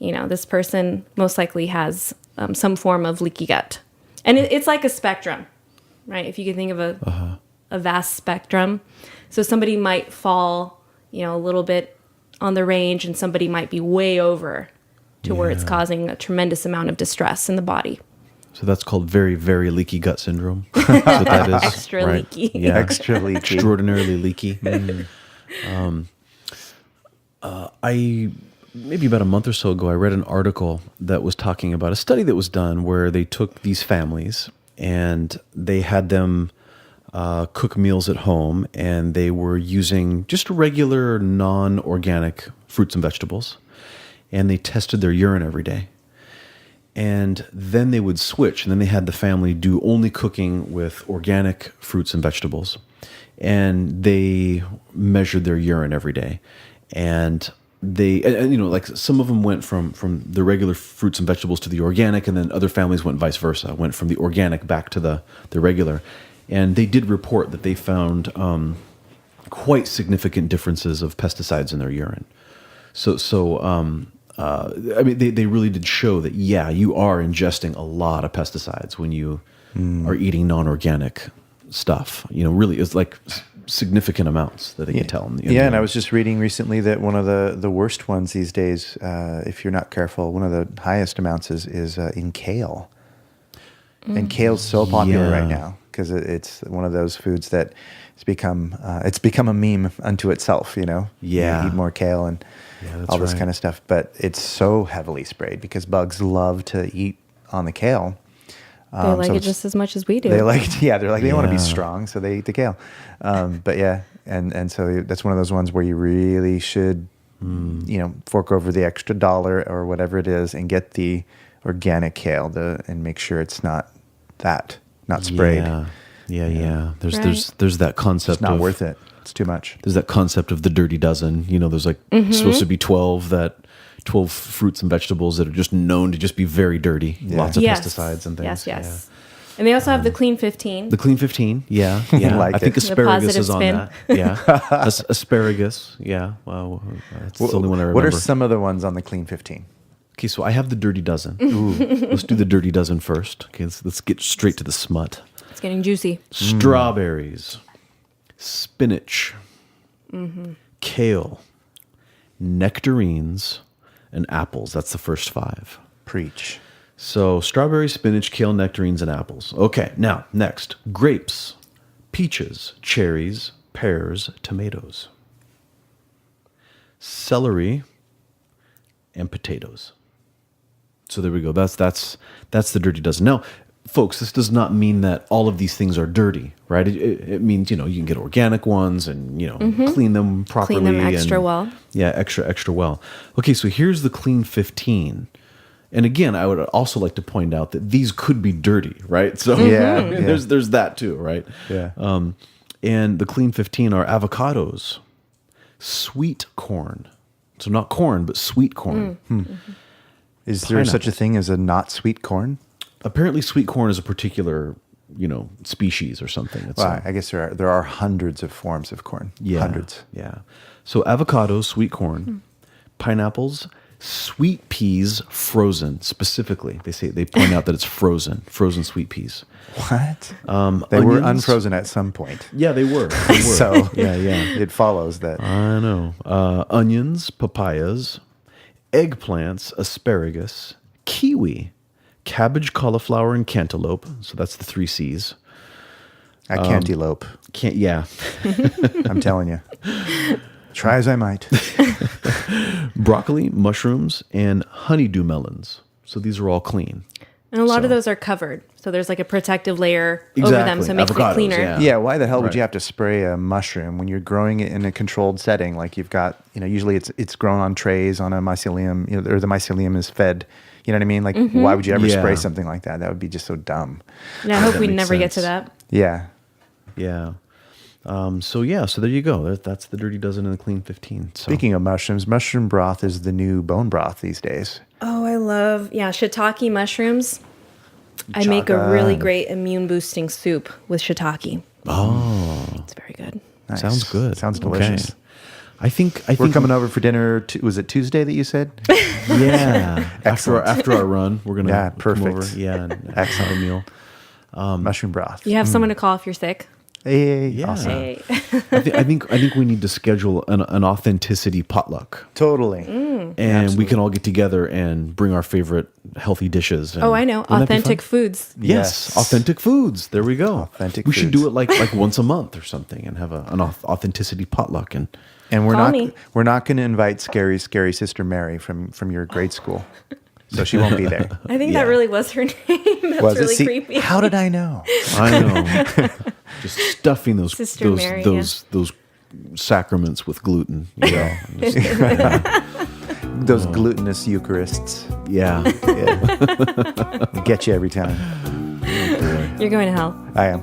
S4: This person most likely has some form of leaky gut. And it's like a spectrum, right? If you can think of a vast spectrum. So somebody might fall, a little bit on the range and somebody might be way over to where it's causing a tremendous amount of distress in the body.
S3: So that's called very, very leaky gut syndrome. That's what that is.
S4: Extra leaky.
S3: Yeah.
S2: Extra leaky.
S3: Extraordinarily leaky. Maybe about a month or so ago, I read an article that was talking about a study that was done where they took these families and they had them cook meals at home, and they were using just regular non-organic fruits and vegetables, and they tested their urine every day. And then they would switch, and then they had the family do only cooking with organic fruits and vegetables. And they measured their urine every day. And they, like some of them went from the regular fruits and vegetables to the organic, and then other families went vice versa, went from the organic back to the regular. And they did report that they found quite significant differences of pesticides in their urine. They really did show that, you are ingesting a lot of pesticides when you are eating non-organic stuff. Really, it's like significant amounts that they can tell.
S2: Yeah, and I was just reading recently that one of the worst ones these days, if you're not careful, one of the highest amounts is in kale. And kale's so popular right now because it's one of those foods that it's become a meme unto itself. You eat more kale and all this kind of stuff, but it's so heavily sprayed because bugs love to eat on the kale.
S4: They like it just as much as we do.
S2: They want to be strong, so they eat the kale. But yeah, and so that's one of those ones where you really should, fork over the extra $1 or whatever it is and get the organic kale and make sure it's not sprayed.
S3: Yeah. There's that concept.
S2: It's not worth it. It's too much.
S3: There's that concept of the dirty dozen. There's supposed to be 12 fruits and vegetables that are just known to just be very dirty. Lots of pesticides and things.
S4: Yes. And they also have the Clean 15.
S3: The Clean 15. Yeah.
S2: Like
S3: I think asparagus is on
S4: spin.
S3: that. Yeah. Asparagus. Yeah. Well, that's the only one I remember.
S2: What are some of the ones on the Clean 15?
S3: Okay, so I have the dirty dozen. Ooh. Let's do the dirty dozen first. Okay, let's get straight to the smut.
S4: It's getting juicy.
S3: Strawberries, spinach, kale, nectarines, and apples. That's the first 5.
S2: Preach.
S3: So strawberry, spinach, kale, nectarines, and apples. Okay, now next. Grapes, peaches, cherries, pears, tomatoes, celery, and potatoes. So there we go. That's the dirty dozen. Now, folks, this does not mean that all of these things are dirty, right? It means, you can get organic ones and, clean them properly.
S4: Clean them extra well.
S3: Yeah, extra well. Okay, so here's the Clean 15. And again, I would also like to point out that these could be dirty, right? So there's that too, right?
S2: Yeah.
S3: And the Clean 15 are avocados, sweet corn. So not corn, but sweet corn.
S2: Is there such a thing as a not sweet corn?
S3: Apparently, sweet corn is a particular, species or something.
S2: I guess there are hundreds of forms of corn. Hundreds.
S3: Yeah. So avocados, sweet corn, pineapples, sweet peas, frozen. Specifically, they point out that it's frozen sweet peas.
S2: What? They were unfrozen at some point.
S3: Yeah, they were.
S2: So
S3: yeah.
S2: It follows that.
S3: I know. Onions, papayas, eggplants, asparagus, kiwi, cabbage, cauliflower, and cantaloupe. So that's the 3 C's.
S2: Cantaloupe.
S3: Yeah.
S2: I'm telling you. Try as I might.
S3: Broccoli, mushrooms, and honeydew melons. So these are all clean.
S4: And a lot of those are covered. So there's like a protective layer over them, so it makes it cleaner.
S2: Yeah, why the hell would you have to spray a mushroom when you're growing it in a controlled setting? Like you've got, usually it's grown on trays on a mycelium, or the mycelium is fed. You know what I mean? Like, why would you ever spray something like that? That would be just so dumb.
S4: And I hope we never get to that.
S2: Yeah.
S3: Yeah. So there you go. That's the dirty dozen and the Clean 15. So.
S2: Speaking of mushrooms, mushroom broth is the new bone broth these days.
S4: Oh, I love, shiitake mushrooms. I make a really great immune boosting soup with shiitake.
S3: Oh.
S4: It's very good.
S2: Nice.
S3: Sounds good.
S2: Sounds delicious.
S3: Okay. I think
S2: we're coming over for dinner. Was it Tuesday that you said?
S3: Yeah. after our run, we're gonna
S2: perfect.
S3: come over. Yeah, and have a meal.
S2: Mushroom broth.
S4: You have someone to call if you're sick.
S3: Hey, yeah.
S2: Awesome.
S4: Hey.
S3: I think we need to schedule an authenticity potluck.
S2: Totally.
S3: And
S2: Absolutely.
S3: we can all get together and bring our favorite healthy dishes. And,
S4: I know. Authentic foods.
S3: Yes, authentic foods. There we go.
S2: Authentic
S3: We
S2: foods.
S3: should do it like once a month or something and have an authenticity potluck. And
S2: we're not going to invite scary sister Mary from your grade school. So she won't be there.
S4: I think that really was her name. That's really creepy.
S2: How did I know?
S3: I know. Just stuffing those
S4: Sister Mary,
S3: those sacraments with gluten.
S2: Those glutinous Eucharists.
S3: Yeah.
S2: Get you every time.
S4: You're going to hell.
S2: I am.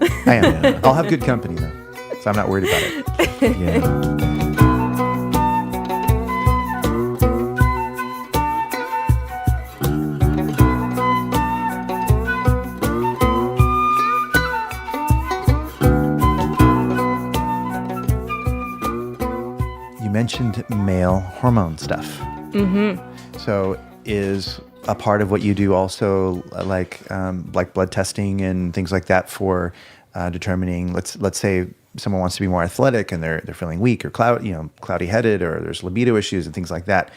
S2: I'll have good company though, so I'm not worried about it.
S3: Yeah.
S2: Mentioned male hormone stuff. So is a part of what you do also like blood testing and things like that for determining, let's say someone wants to be more athletic and they're feeling weak or cloudy headed, or there's libido issues and things like that.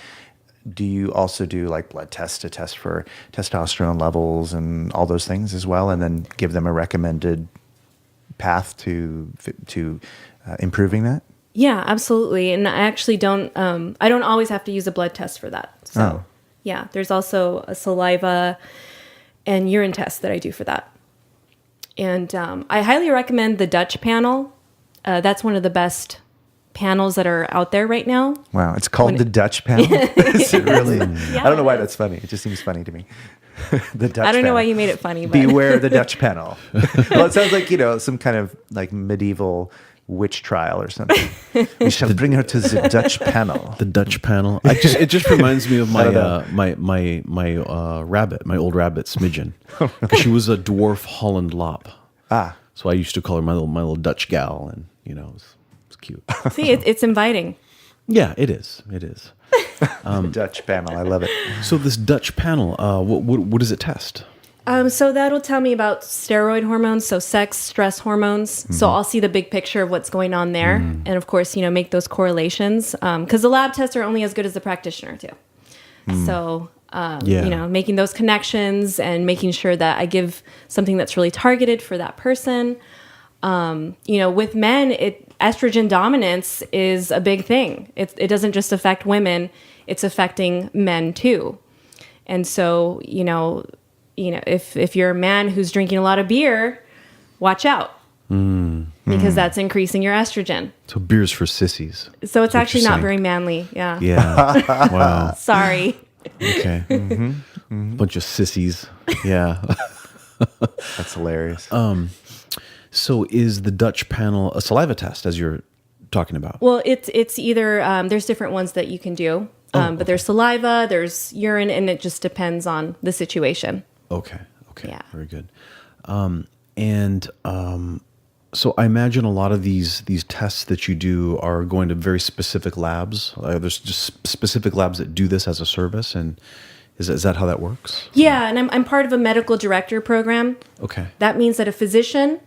S2: Do you also do like blood tests to test for testosterone levels and all those things as well, and then give them a recommended path to improving that?
S4: Yeah, absolutely. And I actually don't always have to use a blood test for that. So yeah, there's also a saliva and urine test that I do for that. And I highly recommend the Dutch panel. That's one of the best panels that are out there right now.
S2: Wow, it's called the Dutch panel? Is it really?
S4: Yeah,
S2: I don't know why that's funny. It just seems funny to me. The Dutch
S4: I don't know
S2: panel.
S4: why you made it funny. But
S2: Beware the Dutch panel. Well, it sounds like, some kind of like medieval witch trial or something. We shall bring her to the Dutch panel.
S3: The Dutch panel. It just reminds me of
S2: I don't know.
S3: my rabbit, my old rabbit Smidgen. She was a dwarf Holland Lop. So I used to call her my little Dutch gal, and it's cute.
S4: see, it's inviting.
S3: Yeah, it is. It is.
S2: Dutch panel. I love it.
S3: So this Dutch panel, what does it test?
S4: So that'll tell me about steroid hormones, so sex, stress hormones. So I'll see the big picture of what's going on there. And of course, make those correlations. Because the lab tests are only as good as the practitioner too. So, making those connections and making sure that I give something that's really targeted for that person. With men, estrogen dominance is a big thing. It doesn't just affect women, it's affecting men too. And so, if you're a man who's drinking a lot of beer, watch out. Because that's increasing your estrogen.
S3: So beer's for sissies.
S4: So it's actually not very manly. Yeah.
S3: Yeah. Wow.
S4: Sorry.
S3: Okay. Bunch of sissies. Yeah.
S2: That's hilarious.
S3: So is the Dutch panel a saliva test, as you're talking about?
S4: Well, it's either there's different ones that you can do, but there's saliva, there's urine, and it just depends on the situation.
S3: Okay.
S4: Yeah.
S3: Very good. So I imagine a lot of these tests that you do are going to very specific labs. There's just specific labs that do this as a service, and is that how that works?
S4: Yeah, and I'm part of a medical director program.
S3: Okay.
S4: That means that a physician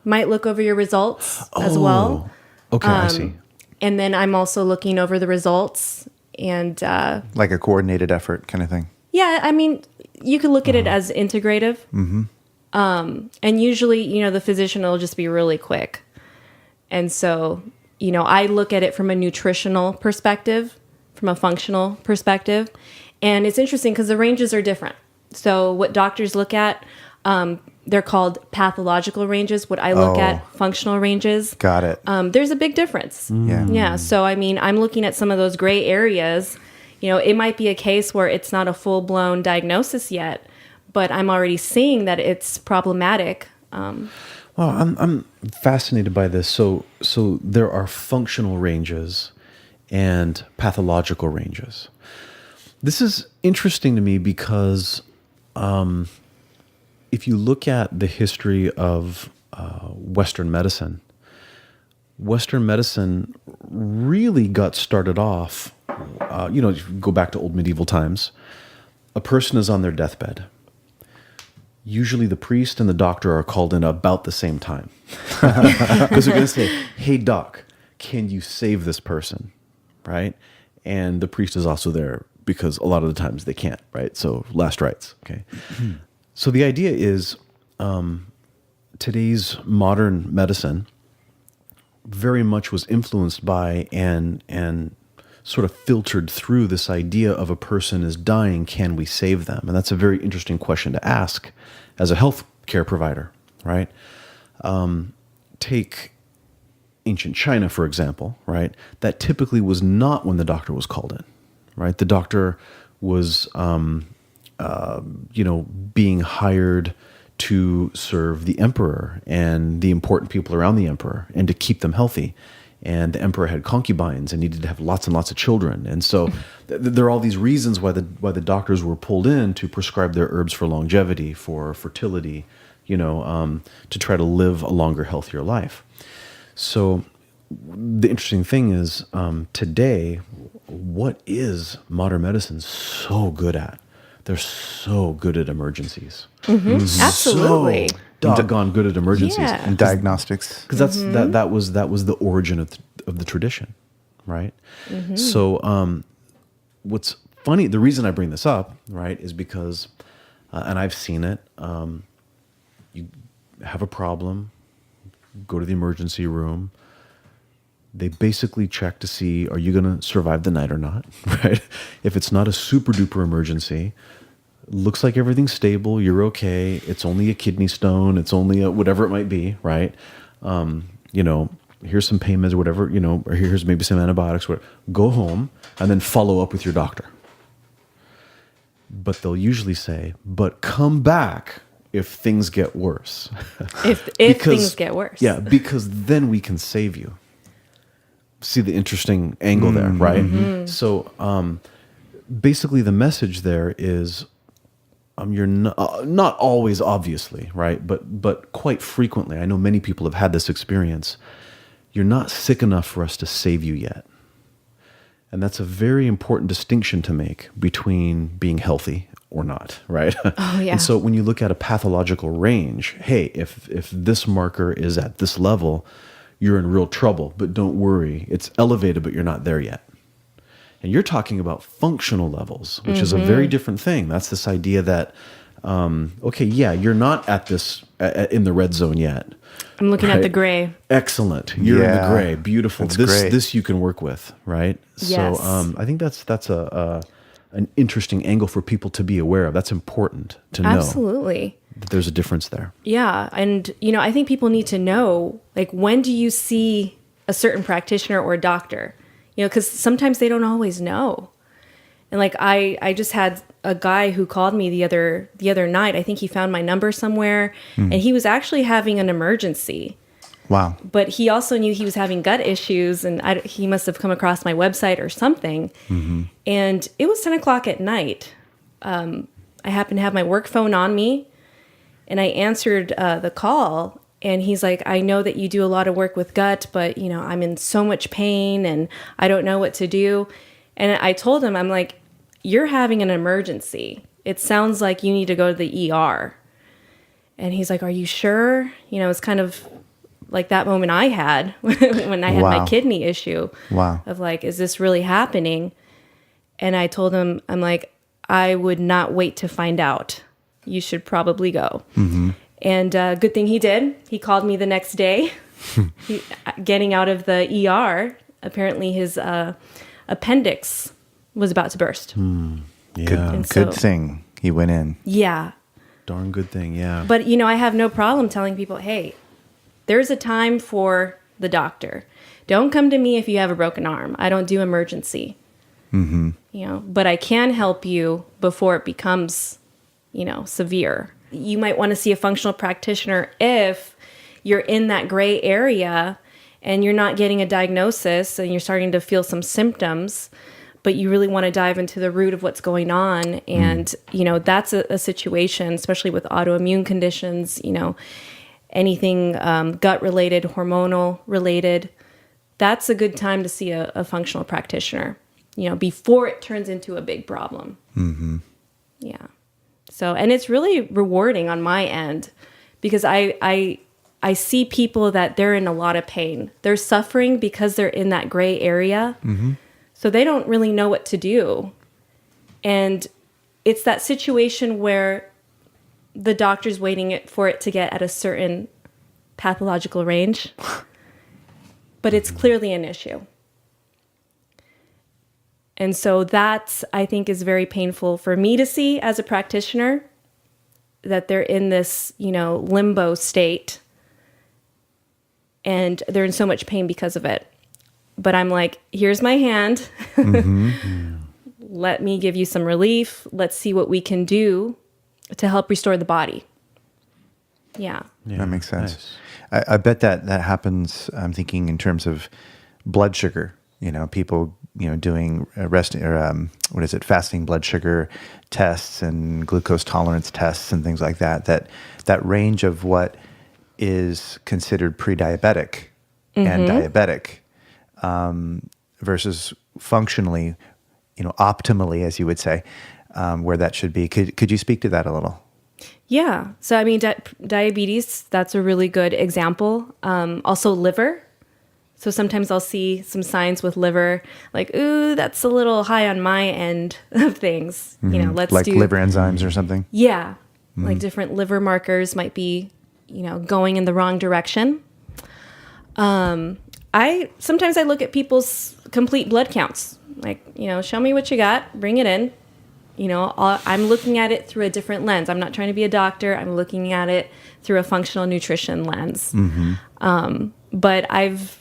S4: might look over your results as well.
S3: Okay, I see.
S4: And then I'm also looking over the results and
S2: Like a coordinated effort kind of thing.
S4: yeah, I mean, you could look at it as integrative. And usually, the physician will just be really quick. And so, I look at it from a nutritional perspective, from a functional perspective. And it's interesting because the ranges are different. So what doctors look at, they're called pathological ranges. What I look at, functional ranges.
S2: Got it.
S4: There's a big difference.
S2: Yeah.
S4: Yeah. So, I'm looking at some of those gray areas. It might be a case where it's not a full-blown diagnosis yet, but I'm already seeing that it's problematic.
S3: Well, I'm fascinated by this. So there are functional ranges and pathological ranges. This is interesting to me because if you look at the history of Western medicine really got started off, if you go back to old medieval times, a person is on their deathbed. Usually the priest and the doctor are called in about the same time. Because they're going to say, hey, doc, can you save this person? Right? And the priest is also there because a lot of the times they can't, right? So last rites, okay? So the idea is today's modern medicine very much was influenced by and sort of filtered through this idea of a person is dying, can we save them? And that's a very interesting question to ask as a healthcare provider, right? Take ancient China, for example, right? That typically was not when the doctor was called in, right? The doctor was, being hired to serve the emperor and the important people around the emperor and to keep them healthy. And the emperor had concubines and needed to have lots and lots of children. And so there are all these reasons why the doctors were pulled in to prescribe their herbs for longevity, for fertility, to try to live a longer, healthier life. So the interesting thing is today, what is modern medicine so good at? They're so good at emergencies.
S4: Absolutely.
S3: doggone good at emergencies.
S4: Yeah.
S2: And diagnostics.
S3: Because that was the origin of the tradition, right? So what's funny, the reason I bring this up, right, is because, and I've seen it, you have a problem, go to the emergency room, they basically check to see, are you going to survive the night or not, right? If it's not a super duper emergency, looks like everything's stable, you're okay, it's only a kidney stone, it's only a whatever it might be, right? Here's some pain meds or whatever, or here's maybe some antibiotics, whatever. Go home and then follow up with your doctor. But they'll usually say, but come back if things get worse.
S4: If things get worse.
S3: Yeah, because then we can save you. See the interesting angle there, right? So basically the message there is, you're not always, obviously, right? But quite frequently, I know many people have had this experience. You're not sick enough for us to save you yet. And that's a very important distinction to make between being healthy or not, right?
S4: Oh, yeah.
S3: And so when you look at a pathological range, hey, if this marker is at this level, you're in real trouble, but don't worry, it's elevated, but you're not there yet. And you're talking about functional levels, which is a very different thing. That's this idea that, you're not at this in the red zone yet.
S4: I'm looking at the gray.
S3: Excellent. You're in the
S2: Yeah.
S3: gray. Beautiful.
S2: That's great.
S3: This you can work with, right?
S4: Yes.
S3: So I think that's an interesting angle for people to be aware of. That's important to know.
S4: Absolutely.
S3: That there's a difference there.
S4: Yeah. And, I think people need to know, like, when do you see a certain practitioner or doctor? Because sometimes they don't always know. And like, I just had a guy who called me the other night. I think he found my number somewhere, and he was actually having an emergency.
S2: Wow.
S4: But he also knew he was having gut issues, and he must have come across my website or something. And it was 10 o'clock at night. I happened to have my work phone on me, and I answered the call. And he's like, I know that you do a lot of work with gut, but, I'm in so much pain, and I don't know what to do. And I told him, I'm like, you're having an emergency. It sounds like you need to go to the ER. And he's like, are you sure? It's kind of like that moment I had when I had my kidney issue.
S2: Wow.
S4: Of like, is this really happening? And I told him, I'm like, I would not wait to find out. You should probably go. And good thing he did. He called me the next day, getting out of the ER. Apparently his appendix was about to burst.
S3: Yeah.
S2: Good thing he went in.
S4: Yeah.
S3: Darn good thing, yeah.
S4: But, I have no problem telling people, hey, there's a time for the doctor. Don't come to me if you have a broken arm. I don't do emergency. But I can help you before it becomes, severe. You might want to see a functional practitioner if you're in that gray area and you're not getting a diagnosis and you're starting to feel some symptoms, but you really want to dive into the root of what's going on. And, that's a situation, especially with autoimmune conditions, anything gut-related, hormonal-related. That's a good time to see a functional practitioner, before it turns into a big problem. Yeah. So, and it's really rewarding on my end because I see people that they're in a lot of pain. They're suffering because they're in that gray area. So they don't really know what to do. And it's that situation where the doctor's waiting for it to get at a certain pathological range, but it's clearly an issue. And so that, I think, is very painful for me to see as a practitioner, that they're in this, limbo state and they're in so much pain because of it. But I'm like, here's my hand. Let me give you some relief. Let's see what we can do to help restore the body. Yeah.
S2: That makes sense. Nice. I bet that happens, I'm thinking in terms of blood sugar, people, doing fasting blood sugar tests and glucose tolerance tests and things like that, that range of what is considered pre-diabetic and diabetic versus functionally, optimally, as you would say, where that should be. Could you speak to that a little?
S4: Yeah. So, I mean, diabetes, that's a really good example. Also, liver. So sometimes I'll see some signs with liver, like, ooh, that's a little high on my end of things. You know, let's
S2: like
S4: do
S2: liver enzymes or something.
S4: Yeah. Like different liver markers might be, going in the wrong direction. Sometimes I look at people's complete blood counts. Like, show me what you got, bring it in. I'm looking at it through a different lens. I'm not trying to be a doctor. I'm looking at it through a functional nutrition lens. But I've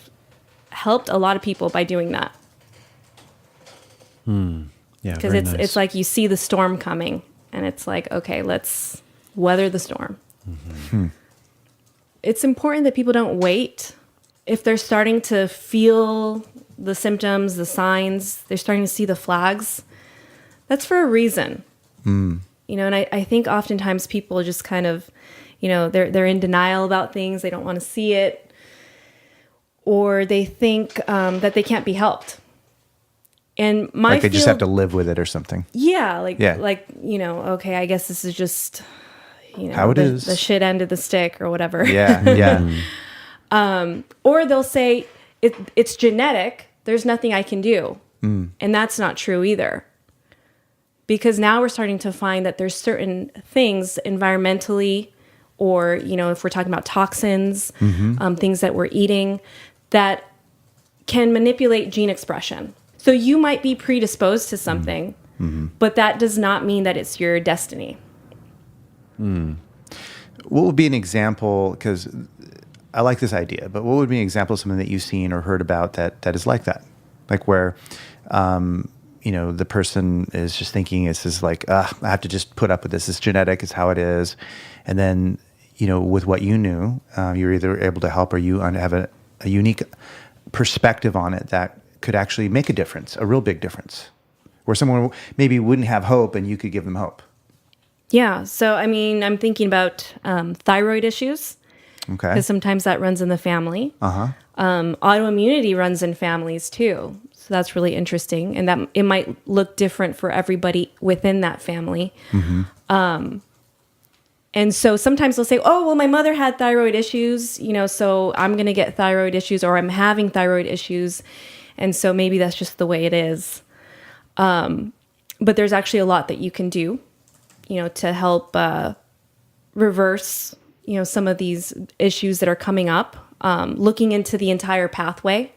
S4: helped a lot of people by doing that.
S3: Yeah,
S4: Because
S3: very nice.
S4: it's like you see the storm coming, and it's like, okay, let's weather the storm. It's important that people don't wait. If they're starting to feel the symptoms, the signs, they're starting to see the flags, that's for a reason. And I think oftentimes people just kind of, they're in denial about things. They don't want to see it. Or they think that they can't be helped. And
S2: Like they just have to live with it or something.
S4: Yeah, okay, I guess this is just,
S2: How it is.
S4: the shit end of the stick or whatever.
S2: Yeah.
S4: Or they'll say it's genetic. There's nothing I can do, and that's not true either. Because now we're starting to find that there's certain things environmentally, or if we're talking about toxins, things that we're eating, that can manipulate gene expression. So you might be predisposed to something, but that does not mean that it's your destiny.
S2: What would be an example, because I like this idea, but what would be an example of something that you've seen or heard about that is like that? Like where, the person is just thinking it's just like, I have to just put up with this. It's genetic. It's how it is. And then, with what you knew, you're either able to help or you have a unique perspective on it that could actually make a difference, a real big difference, where someone maybe wouldn't have hope and you could give them hope.
S4: Yeah. So, I mean, I'm thinking about thyroid issues.
S2: Okay.
S4: Because sometimes that runs in the family. Autoimmunity runs in families too. So that's really interesting. And that it might look different for everybody within that family. And so sometimes they'll say, oh, well, my mother had thyroid issues, so I'm going to get thyroid issues, or I'm having thyroid issues. And so maybe that's just the way it is. But there's actually a lot that you can do, to help reverse, some of these issues that are coming up, looking into the entire pathway.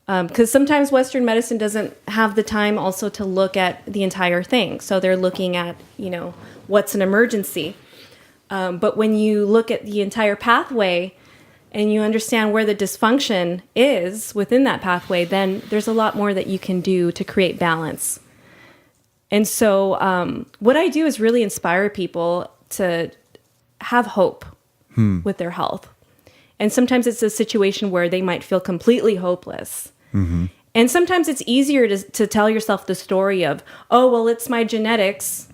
S4: Because sometimes Western medicine doesn't have the time also to look at the entire thing. So they're looking at, what's an emergency. But when you look at the entire pathway and you understand where the dysfunction is within that pathway, then there's a lot more that you can do to create balance. And so what I do is really inspire people to have hope with their health. And sometimes it's a situation where they might feel completely hopeless. And sometimes it's easier to tell yourself the story of, oh, well, it's my genetics,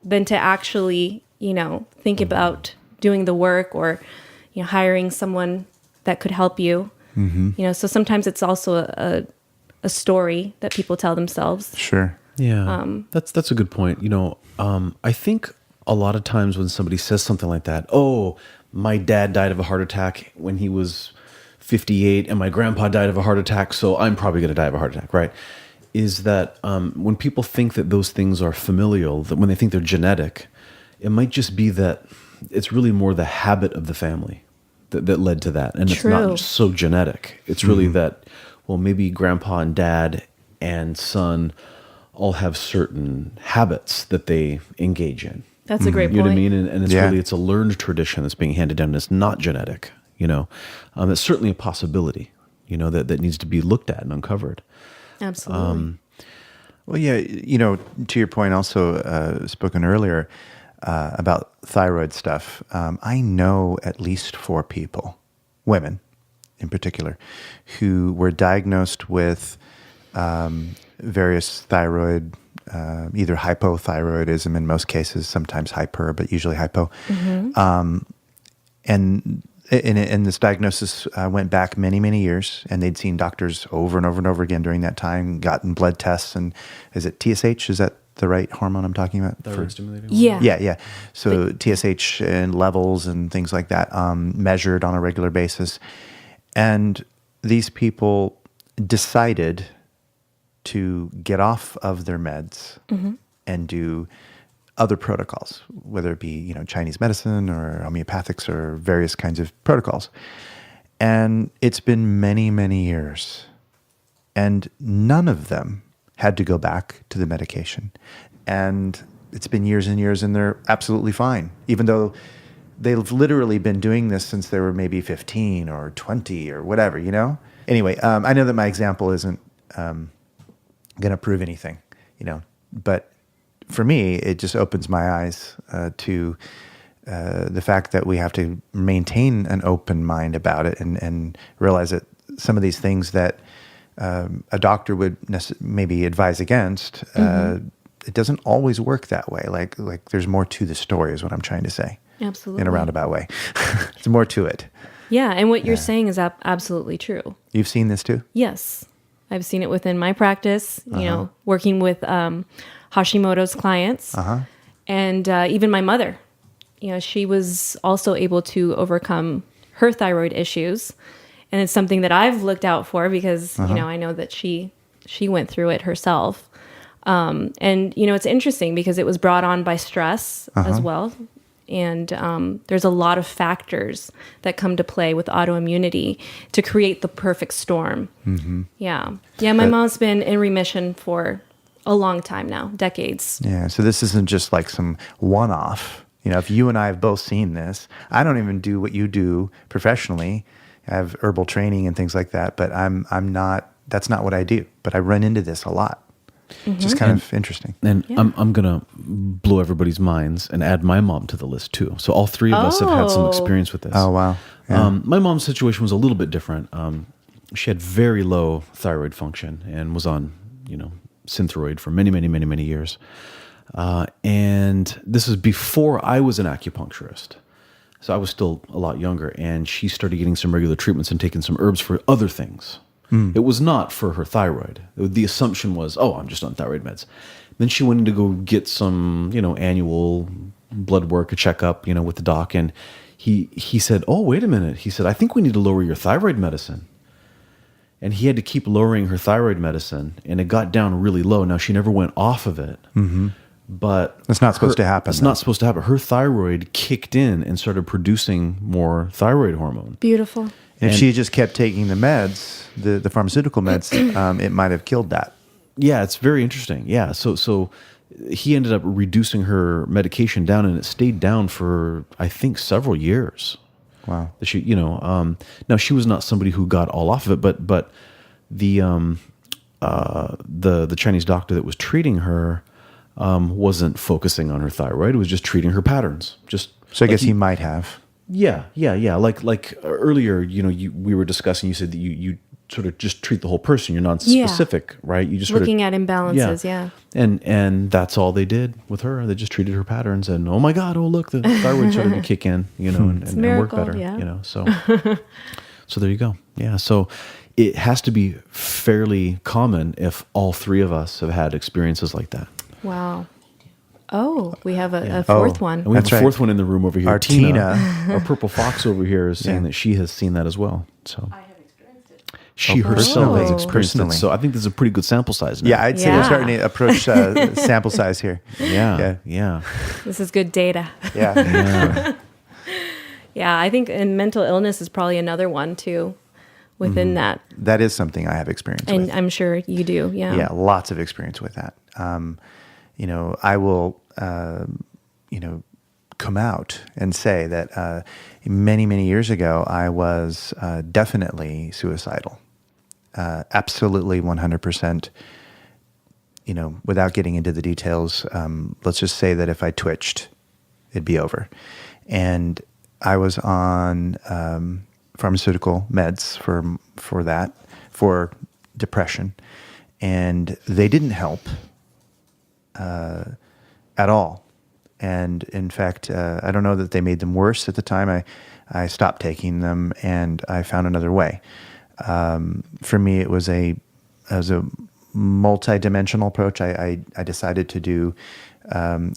S4: than to actually, think about doing the work or, hiring someone that could help you. So sometimes it's also a story that people tell themselves.
S2: Sure.
S3: Yeah, that's a good point. I think a lot of times when somebody says something like that, oh, my dad died of a heart attack when he was 58 and my grandpa died of a heart attack, so I'm probably going to die of a heart attack, right? Is that when people think that those things are familial, that when they think they're genetic, it might just be that it's really more the habit of the family that led to that. And
S4: True.
S3: It's not so genetic. It's really that, well, maybe grandpa and dad and son all have certain habits that they engage in.
S4: That's a great point.
S3: You know what I mean? And it's really, it's a learned tradition that's being handed down. And it's not genetic, It's certainly a possibility, that needs to be looked at and uncovered.
S4: Absolutely.
S2: Well, yeah, to your point also spoken earlier about thyroid stuff, I know at least 4 people, women in particular, who were diagnosed with various thyroid, either hypothyroidism in most cases, sometimes hyper, but usually hypo. And this diagnosis went back many, many years, and they'd seen doctors over and over and over again during that time, gotten blood tests, and is it TSH? Is that the right hormone I'm talking about?
S3: Thyroid stimulator.
S4: Yeah.
S2: Yeah. So TSH and levels and things like that measured on a regular basis. And these people decided to get off of their meds and do other protocols, whether it be, Chinese medicine or homeopathics or various kinds of protocols. And it's been many, many years. And none of them had to go back to the medication. And it's been years and years, and they're absolutely fine, even though they've literally been doing this since they were maybe 15 or 20 or whatever, Anyway, I know that my example isn't going to prove anything, but for me, it just opens my eyes to the fact that we have to maintain an open mind about it and realize that some of these things that a doctor would maybe advise against, it doesn't always work that way. Like there's more to the story is what I'm trying to say.
S4: Absolutely.
S2: In a roundabout way. There's more to it.
S4: Yeah, and what you're saying is absolutely true.
S2: You've seen this too?
S4: Yes. I've seen it within my practice, working with Hashimoto's clients. And even my mother. She was also able to overcome her thyroid issues. And it's something that I've looked out for because, I know that she went through it herself. And, it's interesting because it was brought on by stress as well. And there's a lot of factors that come to play with autoimmunity to create the perfect storm. Yeah. My mom's been in remission for a long time now, decades.
S2: Yeah, so this isn't just like some one-off. If you and I have both seen this, I don't even do what you do professionally. I have herbal training and things like that, but I'm not, that's not what I do. But I run into this a lot. Just kind of interesting.
S3: And I'm going to blow everybody's minds and add my mom to the list too. So all three of us have had some experience with this.
S2: Oh, wow. Yeah.
S3: My mom's situation was a little bit different. She had very low thyroid function and was on, Synthroid for many, many, many, many years. And this is before I was an acupuncturist. So I was still a lot younger, and she started getting some regular treatments and taking some herbs for other things. It was not for her thyroid. The assumption was, I'm just on thyroid meds. Then she wanted to go get some, annual blood work, a checkup, with the doc. And he said, wait a minute. He said, I think we need to lower your thyroid medicine. And he had to keep lowering her thyroid medicine, and it got down really low. Now, she never went off of it. But
S2: it's not supposed to happen.
S3: It's not supposed to happen. Her thyroid kicked in and started producing more thyroid hormone.
S4: Beautiful.
S2: If she just kept taking the meds, the pharmaceutical meds, it might have killed that.
S3: Yeah, it's very interesting. Yeah, so he ended up reducing her medication down, and it stayed down for, I think, several years.
S2: Wow.
S3: She, now she was not somebody who got all off of it, but the Chinese doctor that was treating her wasn't focusing on her thyroid; it was just treating her patterns.
S2: So I guess he might have.
S3: Yeah. Like earlier, we were discussing. You said that you sort of just treat the whole person. You're non-specific, right? You just
S4: looking at imbalances. Yeah.
S3: And that's all they did with her. They just treated her patterns, and oh my God, look, the thyroid started to kick in, and work better,
S4: yeah.
S3: So there you go. Yeah. So it has to be fairly common if all three of us have had experiences like that.
S4: Wow. Oh, we have a fourth one.
S3: And we have a fourth one in the room over here.
S2: Our Tina.
S3: Our purple fox over here is saying that she has seen that as well. So
S5: I have experienced it.
S3: she herself has experienced it.
S2: Personally.
S3: So I think this is a pretty good sample size now.
S2: Yeah, I'd say we're starting to approach sample size here.
S3: Yeah.
S4: This is good data.
S2: Yeah.
S4: Yeah, I think mental illness is probably another one too within that.
S2: That is something I have experience
S4: And
S2: with.
S4: I'm sure you do. Yeah.
S2: Yeah, lots of experience with that. I will, come out and say that many, many years ago, I was definitely suicidal. Absolutely 100%, without getting into the details. Let's just say that if I twitched, it'd be over. And I was on pharmaceutical meds for that, for depression. And they didn't help at all. And in fact, I don't know that they made them worse at the time. I stopped taking them, and I found another way. For me, it was a multi-dimensional approach. I decided to do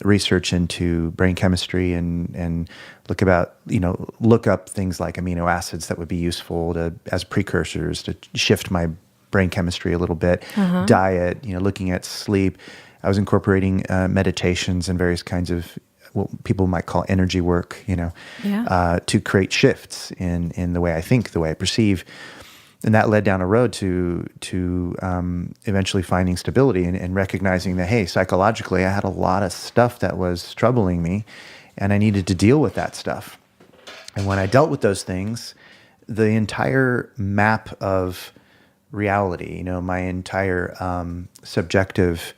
S2: research into brain chemistry and look up things like amino acids that would be useful as precursors to shift my brain chemistry a little bit. Diet, looking at sleep. I was incorporating meditations and various kinds of what people might call energy work, to create shifts in the way I think, the way I perceive. And that led down a road to eventually finding stability and recognizing that, hey, psychologically, I had a lot of stuff that was troubling me, and I needed to deal with that stuff. And when I dealt with those things, the entire map of reality, my entire subjective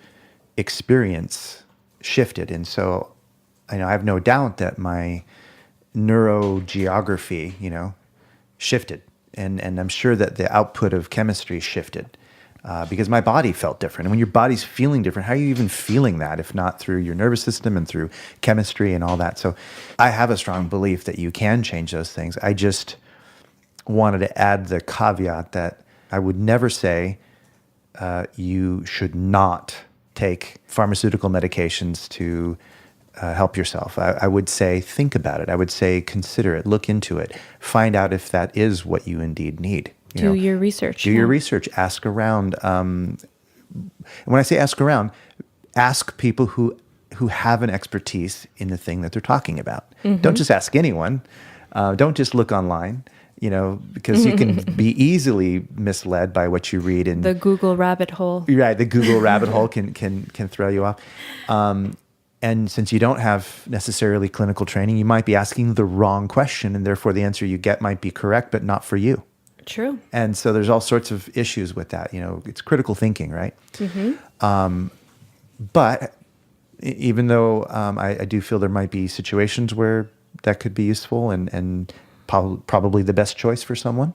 S2: experience shifted. And so, I have no doubt that my neurogeography, shifted. And I'm sure that the output of chemistry shifted because my body felt different. And when your body's feeling different, how are you even feeling that if not through your nervous system and through chemistry and all that? So I have a strong belief that you can change those things. I just wanted to add the caveat that I would never say you should not take pharmaceutical medications to help yourself. I would say think about it. I would say consider it, look into it, find out if that is what you indeed need.
S4: Do your research.
S2: Do your research. Ask around. And when I say ask around, ask people who have an expertise in the thing that they're talking about. Don't just ask anyone. Don't just look online. Because you can be easily misled by what you read in
S4: the Google rabbit hole.
S2: Right, the Google rabbit hole can throw you off. And since you don't have necessarily clinical training, you might be asking the wrong question, and therefore the answer you get might be correct, but not for you.
S4: True.
S2: And so there's all sorts of issues with that. It's critical thinking, right? But even though I do feel there might be situations where that could be useful and probably the best choice for someone,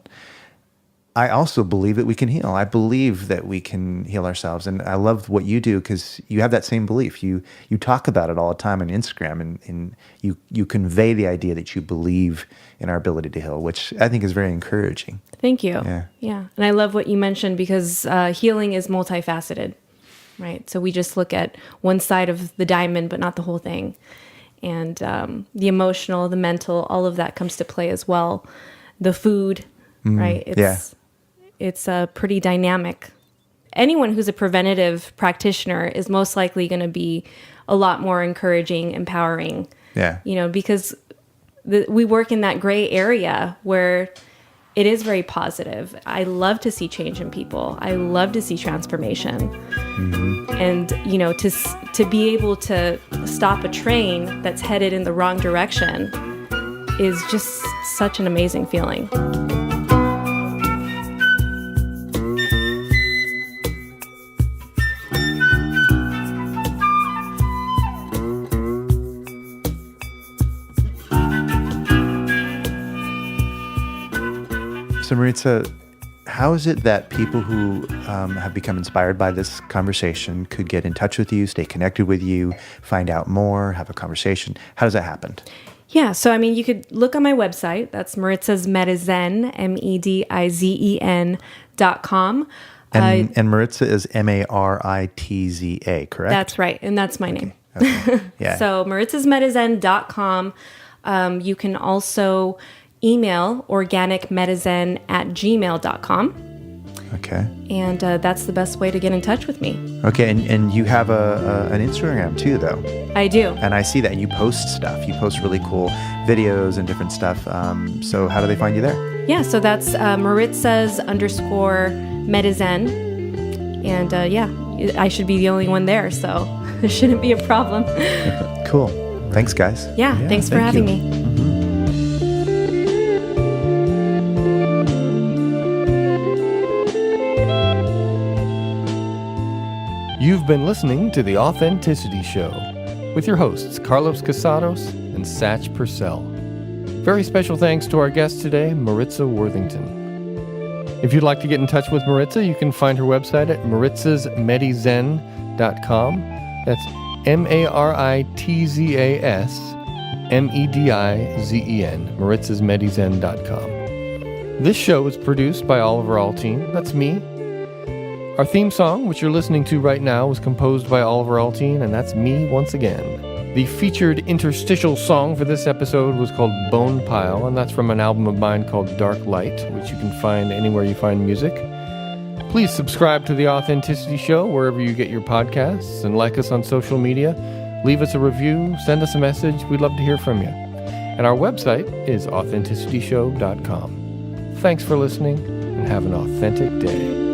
S2: I also believe that we can heal. I believe that we can heal ourselves. And I love what you do because you have that same belief. You talk about it all the time on Instagram and you convey the idea that you believe in our ability to heal, which I think is very encouraging.
S4: Thank you.
S2: Yeah.
S4: And I love what you mentioned because healing is multifaceted, right? So we just look at one side of the diamond, but not the whole thing. And the emotional, the mental, all of that comes to play as well. The food, right? It's pretty dynamic. Anyone who's a preventative practitioner is most likely going to be a lot more encouraging, empowering.
S2: Yeah.
S4: Because we work in that gray area where it is very positive. I love to see change in people. I love to see transformation. And, to be able to stop a train that's headed in the wrong direction is just such an amazing feeling.
S2: So Maritza, how is it that people who have become inspired by this conversation could get in touch with you, stay connected with you, find out more, have a conversation? How does that happen?
S4: Yeah, so you could look on my website. That's Maritzas Medizen, MEDIZEN.com.
S2: And Maritza is Maritza, correct?
S4: That's right, and that's my name.
S2: Okay. Yeah.
S4: So maritzasmedizen.com. You can also email organicmedizen@gmail.com.
S2: Okay.
S4: And that's the best way to get in touch with me.
S2: Okay, and you have an Instagram too, though.
S4: I do.
S2: And I see that you post stuff. You post really cool videos and different stuff. So how do they find you there?
S4: Yeah, so that's Maritzas_Medizen. And I should be the only one there, so there shouldn't be a problem.
S2: Cool. Thanks, guys.
S4: Yeah, thanks for having me.
S1: You've been listening to The Authenticity Show with your hosts, Carlos Casados and Satch Purcell. Very special thanks to our guest today, Maritza Worthington. If you'd like to get in touch with Maritza, you can find her website at maritzasmedizen.com. That's MaritzasMedizen, maritzasmedizen.com. This show is produced by Oliver Altine. That's me. Our theme song, which you're listening to right now, was composed by Oliver Altine, and that's me once again. The featured interstitial song for this episode was called Bone Pile, and that's from an album of mine called Dark Light, which you can find anywhere you find music. Please subscribe to The Authenticity Show wherever you get your podcasts, and like us on social media. Leave us a review, send us a message. We'd love to hear from you. And our website is authenticityshow.com. Thanks for listening, and have an authentic day.